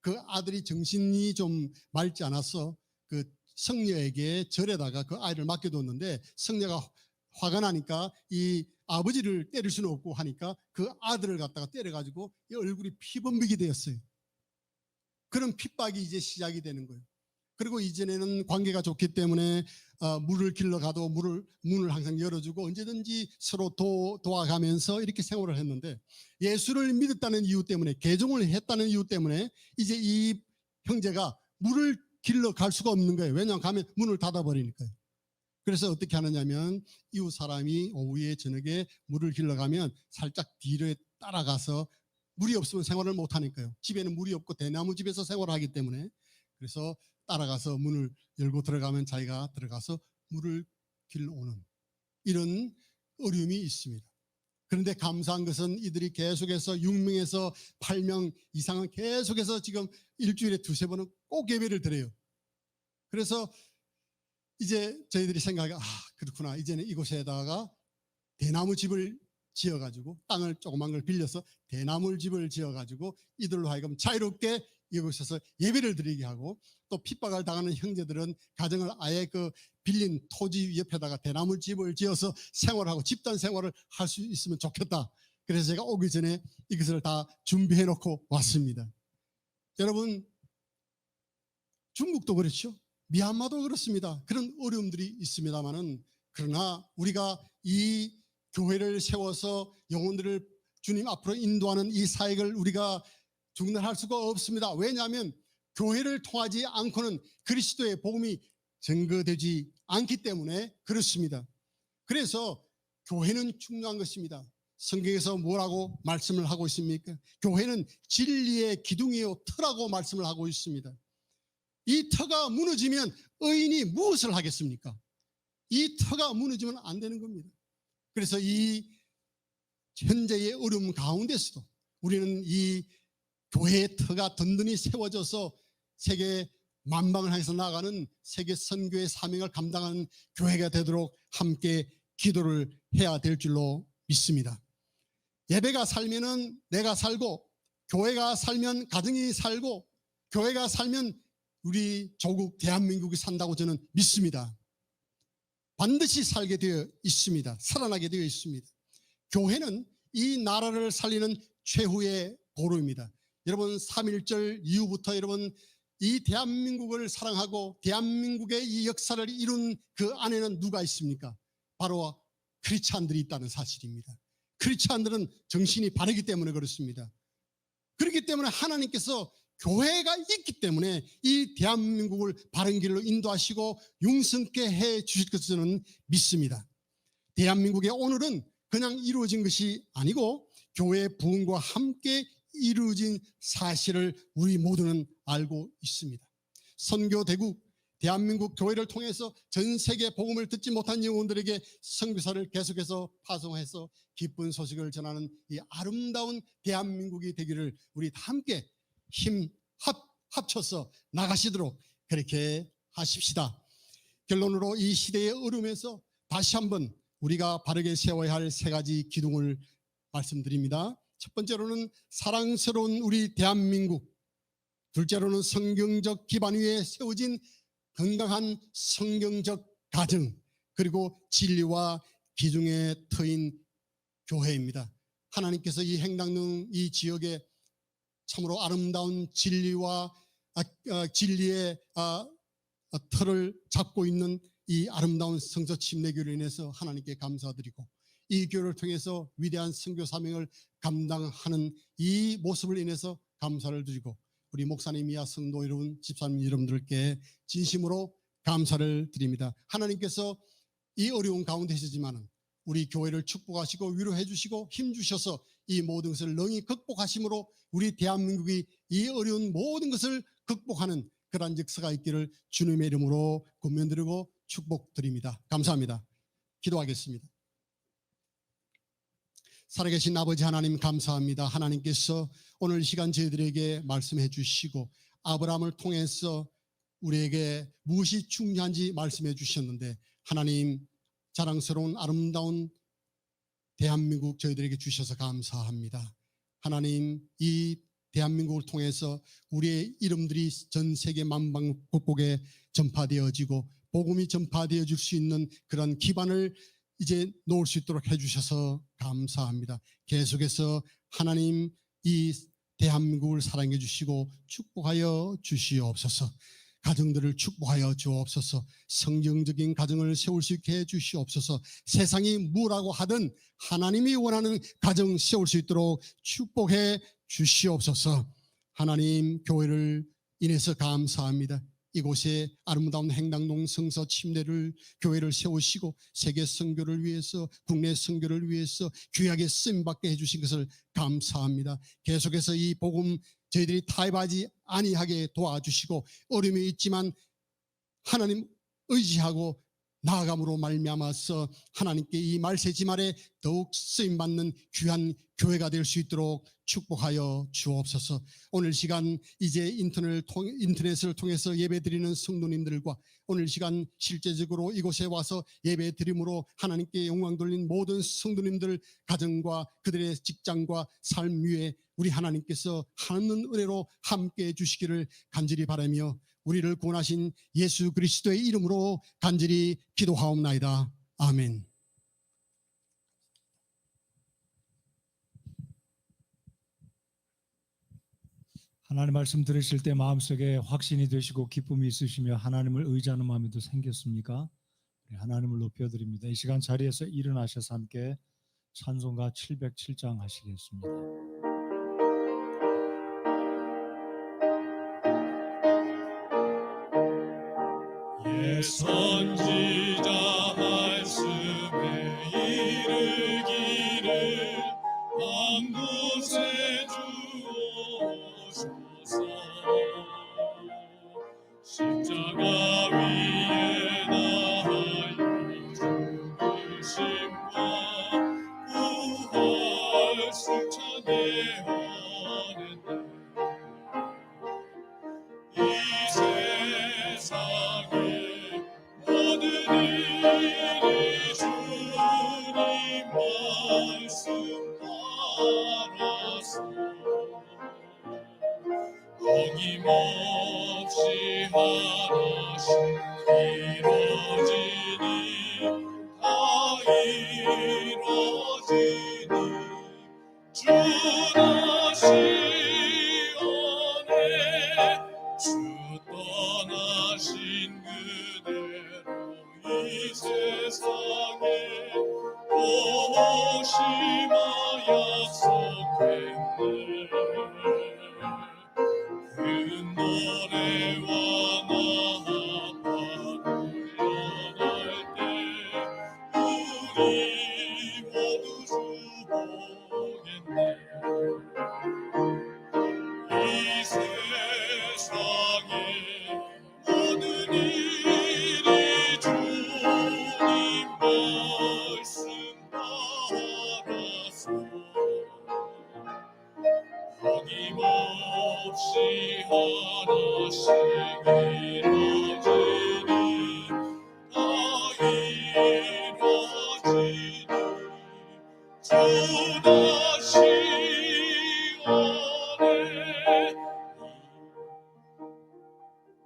그 아들이 정신이 좀 맑지 않아서 그 성녀에게 절에다가 그 아이를 맡겨뒀는데 성녀가 화가 나니까 이 아버지를 때릴 수는 없고 하니까 그 아들을 갖다가 때려가지고 이 얼굴이 피범벅이 되었어요. 그런 핍박이 이제 시작이 되는 거예요. 그리고 이전에는 관계가 좋기 때문에 물을 길러 가도 문을 항상 열어주고 언제든지 서로 도와가면서 이렇게 생활을 했는데 예수를 믿었다는 이유 때문에 개종을 했다는 이유 때문에 이제 이 형제가 물을 길러 갈 수가 없는 거예요. 왜냐하면 가면 문을 닫아버리니까요. 그래서 어떻게 하느냐면 이웃 사람이 오후에 저녁에 물을 길러 가면 살짝 뒤로 따라가서 물이 없으면 생활을 못 하니까요. 집에는 물이 없고 대나무 집에서 생활을 하기 때문에 그래서 따라가서 문을 열고 들어가면 자기가 들어가서 물을 길러 오는 이런 어려움이 있습니다. 그런데 감사한 것은 이들이 계속해서 6명에서 8명 이상은 계속해서 지금 일주일에 2-3번은 꼭 예배를 드려요. 그래서 이제 저희들이 생각해 그렇구나. 이제는 이곳에다가 대나무 집을 지어가지고 땅을 조그만 걸 빌려서 대나무 집을 지어가지고 이들로 하여금 자유롭게 이곳에서 예배를 드리게 하고 또 핍박을 당하는 형제들은 가정을 아예 그 빌린 토지 옆에다가 대나무 집을 지어서 생활하고 집단 생활을 할 수 있으면 좋겠다. 그래서 제가 오기 전에 이것을 다 준비해 놓고 왔습니다. 여러분 중국도 그렇죠. 미얀마도 그렇습니다. 그런 어려움들이 있습니다만은 그러나 우리가 이 교회를 세워서 영혼들을 주님 앞으로 인도하는 이 사역을 우리가 중단할 수가 없습니다. 왜냐하면 교회를 통하지 않고는 그리스도의 복음이 증거되지 않기 때문에 그렇습니다. 그래서 교회는 중요한 것입니다. 성경에서 뭐라고 말씀을 하고 있습니까? 교회는 진리의 기둥이요 터라고 말씀을 하고 있습니다. 이 터가 무너지면 의인이 무엇을 하겠습니까? 이 터가 무너지면 안 되는 겁니다. 그래서 이 현재의 어려움 가운데서도 우리는 이 교회의 터가 든든히 세워져서 세계 만방을 향해서 나아가는 세계 선교의 사명을 감당하는 교회가 되도록 함께 기도를 해야 될 줄로 믿습니다. 예배가 살면은 내가 살고, 교회가 살면 가정이 살고, 교회가 살면 우리 조국 대한민국이 산다고 저는 믿습니다. 반드시 살게 되어 있습니다. 살아나게 되어 있습니다. 교회는 이 나라를 살리는 최후의 보루입니다. 여러분 3.1절 이후부터 여러분 이 대한민국을 사랑하고 대한민국의 이 역사를 이룬 그 안에는 누가 있습니까? 바로 크리스찬들이 있다는 사실입니다. 크리스찬들은 정신이 바르기 때문에 그렇습니다. 그렇기 때문에 하나님께서 교회가 있기 때문에 이 대한민국을 바른 길로 인도하시고 융성케 해 주실 것을 저는 믿습니다. 대한민국의 오늘은 그냥 이루어진 것이 아니고 교회의 부흥과 함께 이루어진 사실을 우리 모두는 알고 있습니다. 선교대국 대한민국 교회를 통해서 전 세계 복음을 듣지 못한 영혼들에게 선교사를 계속해서 파송해서 기쁜 소식을 전하는 이 아름다운 대한민국이 되기를 우리 다 함께 합쳐서 나가시도록 그렇게 하십시다. 결론으로 이 시대의 어려움에서 다시 한번 우리가 바르게 세워야 할 세 가지 기둥을 말씀드립니다. 첫 번째로는 사랑스러운 우리 대한민국, 둘째로는 성경적 기반 위에 세워진 건강한 성경적 가정, 그리고 진리와 기중의 터인 교회입니다. 하나님께서 이 행당릉 이 지역에 참으로 아름다운 진리와 진리의 터를 잡고 있는 이 아름다운 성서 침례교회로 인해서 하나님께 감사드리고, 이 교회를 통해서 위대한 선교 사명을 감당하는 이 모습을 인해서 감사를 드리고, 우리 목사님이야 성도 여러분, 집사님 여러분들께 진심으로 감사를 드립니다. 하나님께서 이 어려운 가운데 계시지만 우리 교회를 축복하시고 위로해 주시고 힘 주셔서 이 모든 것을 능히 극복하심으로 우리 대한민국이 이 어려운 모든 것을 극복하는 그러한 역사가 있기를 주님의 이름으로 권면드리고 축복드립니다. 감사합니다. 기도하겠습니다. 살아계신 아버지 하나님 감사합니다. 하나님께서 오늘 시간 저희들에게 말씀해 주시고 아브라함을 통해서 우리에게 무엇이 중요한지 말씀해 주셨는데, 하나님 자랑스러운 아름다운 대한민국 저희들에게 주셔서 감사합니다. 하나님 이 대한민국을 통해서 우리의 이름들이 전 세계 만방국국에 전파되어지고 복음이 전파되어질 수 있는 그런 기반을 이제 놓을 수 있도록 해주셔서 감사합니다. 계속해서 하나님 이 대한민국을 사랑해 주시고 축복하여 주시옵소서. 가정들을 축복하여 주옵소서. 성경적인 가정을 세울 수 있게 해 주시옵소서. 세상이 뭐라고 하든 하나님이 원하는 가정 세울 수 있도록 축복해 주시옵소서. 하나님 교회를 인해서 감사합니다. 이곳에 아름다운 행당동 성서 침례를 교회를 세우시고 세계 선교를 위해서 국내 선교를 위해서 귀하게 쓰임받게 해주신 것을 감사합니다. 계속해서 이 복음 저희들이 타협하지 아니하게 도와주시고 어려움이 있지만 하나님 의지하고 나아감으로 말미암아서 하나님께 이 말세지 말에 더욱 쓰임받는 귀한 교회가 될 수 있도록 축복하여 주옵소서. 오늘 시간 이제 인터넷을 통해서 예배드리는 성도님들과 오늘 시간 실제적으로 이곳에 와서 예배드림으로 하나님께 영광 돌린 모든 성도님들 가정과 그들의 직장과 삶 위에 우리 하나님께서 하는 은혜로 함께해 주시기를 간절히 바라며 우리를 구원하신 예수 그리스도의 이름으로 간절히 기도하옵나이다. 아멘. 하나님 말씀 들으실 때 마음속에 확신이 되시고 기쁨이 있으시며 하나님을 의지하는 마음이 또 생겼습니까? 하나님을 높여드립니다. 이 시간 자리에서 일어나셔서 함께 찬송가 707장 하시겠습니다. 선지자 말씀에 이르기를 부활 승천해오는 이 세상의 모든 일이 주님 말씀 따라서 어김없이 하나씩 이루어지니 다 이루어지니 주 다시 오네 주 떠나신 그대로 이 세상에 오시마 약속했네 그 노래와 나팔을 연할 때 우리 모두 주보겠네 이 세상의 모든 일이 주님 말씀 따라서 어김없이 하나씩 이루어지니 다 이루어지니 주 다시 오네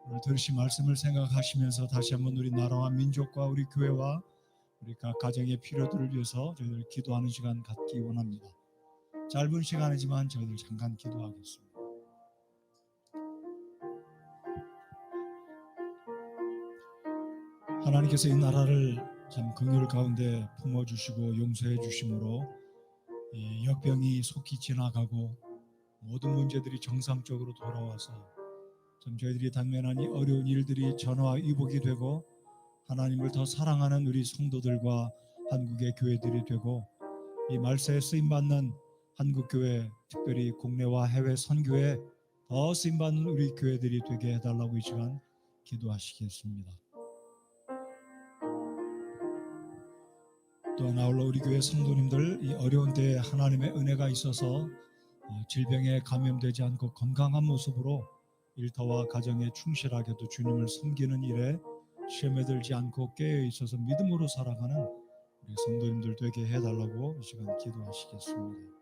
오늘 들으신 말씀을 생각하시면서 다시 한번 우리 나라와 민족과 우리 교회와 우리 각 가정의 필요들을 위해서 저희들 기도하는 시간 갖기 원합니다. 짧은 시간이지만 저희들 잠깐 기도하겠습니다. 하나님께서 이 나라를 참 긍휼 가운데 품어주시고 용서해 주심으로 이 역병이 속히 지나가고 모든 문제들이 정상적으로 돌아와서 좀 저희들이 당면한 이 어려운 일들이 전화 위복이 되고 하나님을 더 사랑하는 우리 성도들과 한국의 교회들이 되고 이 말세에 쓰임받는 한국교회 특별히 국내와 해외 선교에 더 쓰임받는 우리 교회들이 되게 해달라고 이 시간 기도하시겠습니다. 또한 아울러 우리 교회 성도님들 이 어려운 때에 하나님의 은혜가 있어서 질병에 감염되지 않고 건강한 모습으로 일터와 가정에 충실하게도 주님을 섬기는 일에 시험에 들지 않고 깨어 있어서 믿음으로 살아가는 우리 성도님들 되게 해달라고 이 시간 기도하시겠습니다.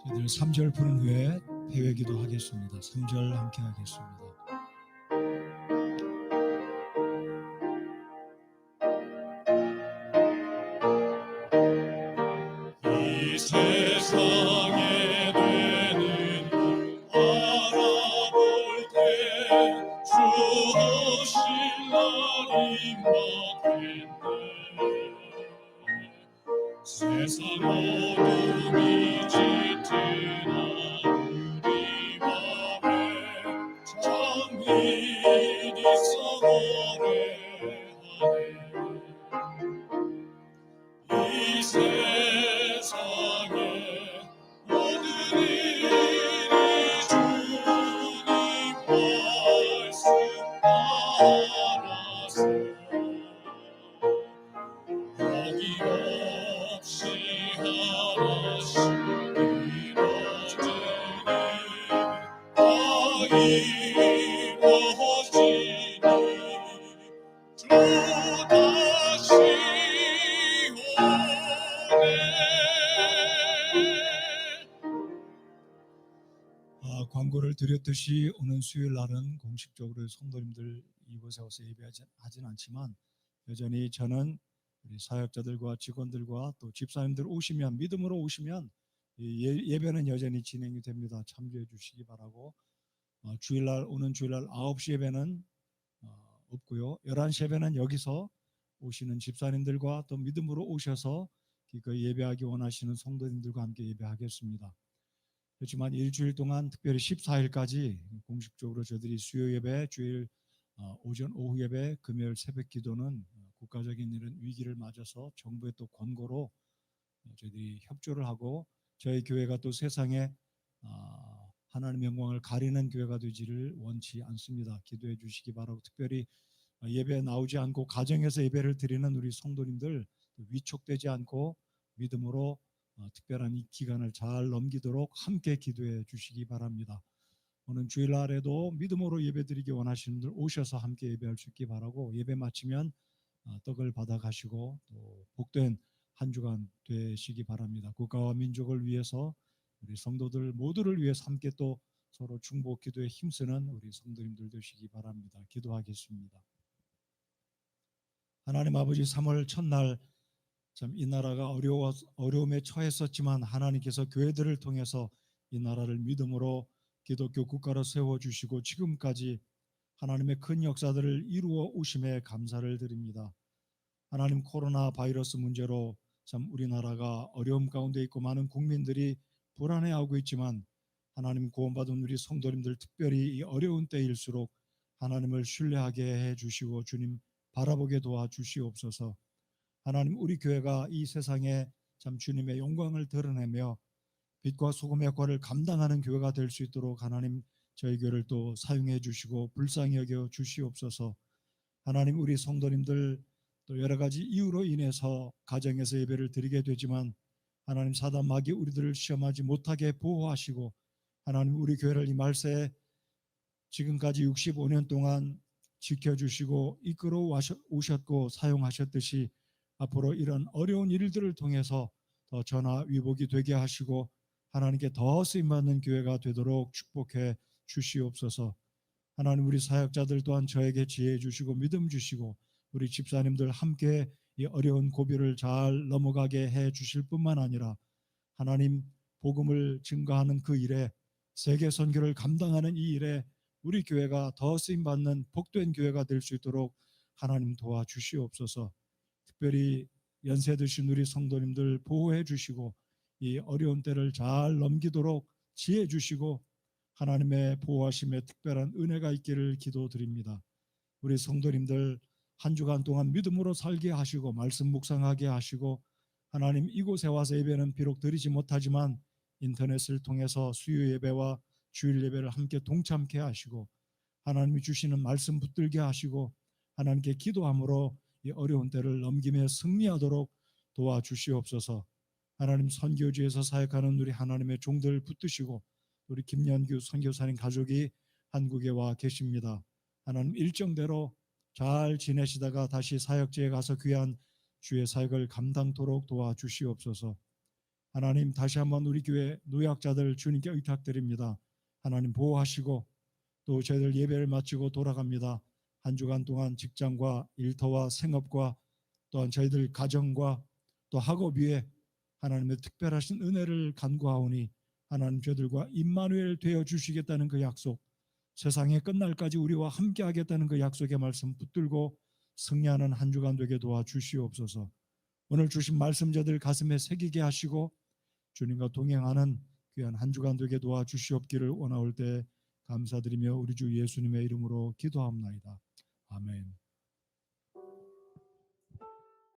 저희들 3절 부른 후에 회개기도 하겠습니다. 3절 함께 하겠습니다. 이 세상에 되는 일 바라볼 때 주 오실 날이 임박했네 세상 어둠이 짙으나 우리 맘에 장밋이 서거래하네 이 세상에 모든 일이 주님 말씀 따라서 어김없이 하나씩 이루어지니 다 이루어지니 드렸듯이 오는 수요일 날은 공식적으로 성도님들 이곳에 와서 예배하진 않지만 여전히 저는 우리 사역자들과 직원들과 또 집사님들 오시면 믿음으로 오시면 예배는 여전히 진행이 됩니다. 참조해 주시기 바라고 주일날 오는 주일날 9시 예배는 없고요. 11시 예배는 여기서 오시는 집사님들과 또 믿음으로 오셔서 그 예배하기 원하시는 성도님들과 함께 예배하겠습니다. 그렇지만 일주일 동안 특별히 14일까지 공식적으로 저희들이 수요 예배, 주일 오전 오후 예배, 금요일 새벽 기도는 국가적인 이런 위기를 맞아서 정부의 또 권고로 저희들이 협조를 하고 저희 교회가 또 세상에 하나님의 영광을 가리는 교회가 되지를 원치 않습니다. 기도해 주시기 바라고 특별히 예배에 나오지 않고 가정에서 예배를 드리는 우리 성도님들 위축되지 않고 믿음으로 특별한 이 기간을 잘 넘기도록 함께 기도해 주시기 바랍니다. 오늘 주일날에도 믿음으로 예배드리기 원하시는 분들 오셔서 함께 예배할 수 있기 바라고 예배 마치면 떡을 받아 가시고 또 복된 한 주간 되시기 바랍니다. 국가와 민족을 위해서 우리 성도들 모두를 위해서 함께 또 서로 중보 기도에 힘쓰는 우리 성도님들 되시기 바랍니다. 기도하겠습니다. 하나님 아버지 3월 첫날 참 이 나라가 어려움에 처했었지만 하나님께서 교회들을 통해서 이 나라를 믿음으로 기독교 국가로 세워주시고 지금까지 하나님의 큰 역사들을 이루어 오심에 감사를 드립니다. 하나님 코로나 바이러스 문제로 참 우리나라가 어려움 가운데 있고 많은 국민들이 불안해하고 있지만 하나님 구원받은 우리 성도님들 특별히 이 어려운 때일수록 하나님을 신뢰하게 해주시고 주님 바라보게 도와주시옵소서. 하나님 우리 교회가 이 세상에 참 주님의 영광을 드러내며 빛과 소금의 역할을 감당하는 교회가 될 수 있도록 하나님 저희 교회를 또 사용해 주시고 불쌍히 여겨 주시옵소서. 하나님 우리 성도님들 또 여러 가지 이유로 인해서 가정에서 예배를 드리게 되지만 하나님 사단 마귀 우리들을 시험하지 못하게 보호하시고 하나님 우리 교회를 이 말세에 지금까지 65년 동안 지켜주시고 이끌어 오셨고 사용하셨듯이 앞으로 이런 어려운 일들을 통해서 더 전화위복이 되게 하시고 하나님께 더 쓰임받는 교회가 되도록 축복해 주시옵소서. 하나님 우리 사역자들 또한 저에게 지혜 주시고 믿음 주시고 우리 집사님들 함께 이 어려운 고비를 잘 넘어가게 해 주실 뿐만 아니라 하나님 복음을 증거하는 그 일에 세계 선교를 감당하는 이 일에 우리 교회가 더 쓰임받는 복된 교회가 될 수 있도록 하나님 도와주시옵소서. 특별히 연세 드신 우리 성도님들 보호해 주시고 이 어려운 때를 잘 넘기도록 지혜 주시고 하나님의 보호하심에 특별한 은혜가 있기를 기도드립니다. 우리 성도님들 한 주간 동안 믿음으로 살게 하시고 말씀 묵상하게 하시고 하나님 이곳에 와서 예배는 비록 드리지 못하지만 인터넷을 통해서 수요 예배와 주일 예배를 함께 동참케 하시고 하나님이 주시는 말씀 붙들게 하시고 하나님께 기도함으로 이 어려운 때를 넘기며 승리하도록 도와주시옵소서. 하나님 선교지에서 사역하는 우리 하나님의 종들 붙드시고 우리 김연규 선교사님 가족이 한국에 와 계십니다. 하나님 일정대로 잘 지내시다가 다시 사역지에 가서 귀한 주의 사역을 감당토록 도와주시옵소서. 하나님 다시 한번 우리 교회 노약자들 주님께 의탁드립니다. 하나님 보호하시고 또 저희들 예배를 마치고 돌아갑니다. 한 주간 동안 직장과 일터와 생업과 또한 저희들 가정과 또 학업 위에 하나님의 특별하신 은혜를 간구하오니 하나님 저희들과 임마누엘 되어 주시겠다는 그 약속, 세상의 끝날까지 우리와 함께 하겠다는 그 약속의 말씀 붙들고 승리하는 한 주간 되게 도와주시옵소서. 오늘 주신 말씀 저들 가슴에 새기게 하시고 주님과 동행하는 귀한 한 주간 되게 도와주시옵기를 원하올 때 감사드리며 우리 주 예수님의 이름으로 기도합나이다. 아멘.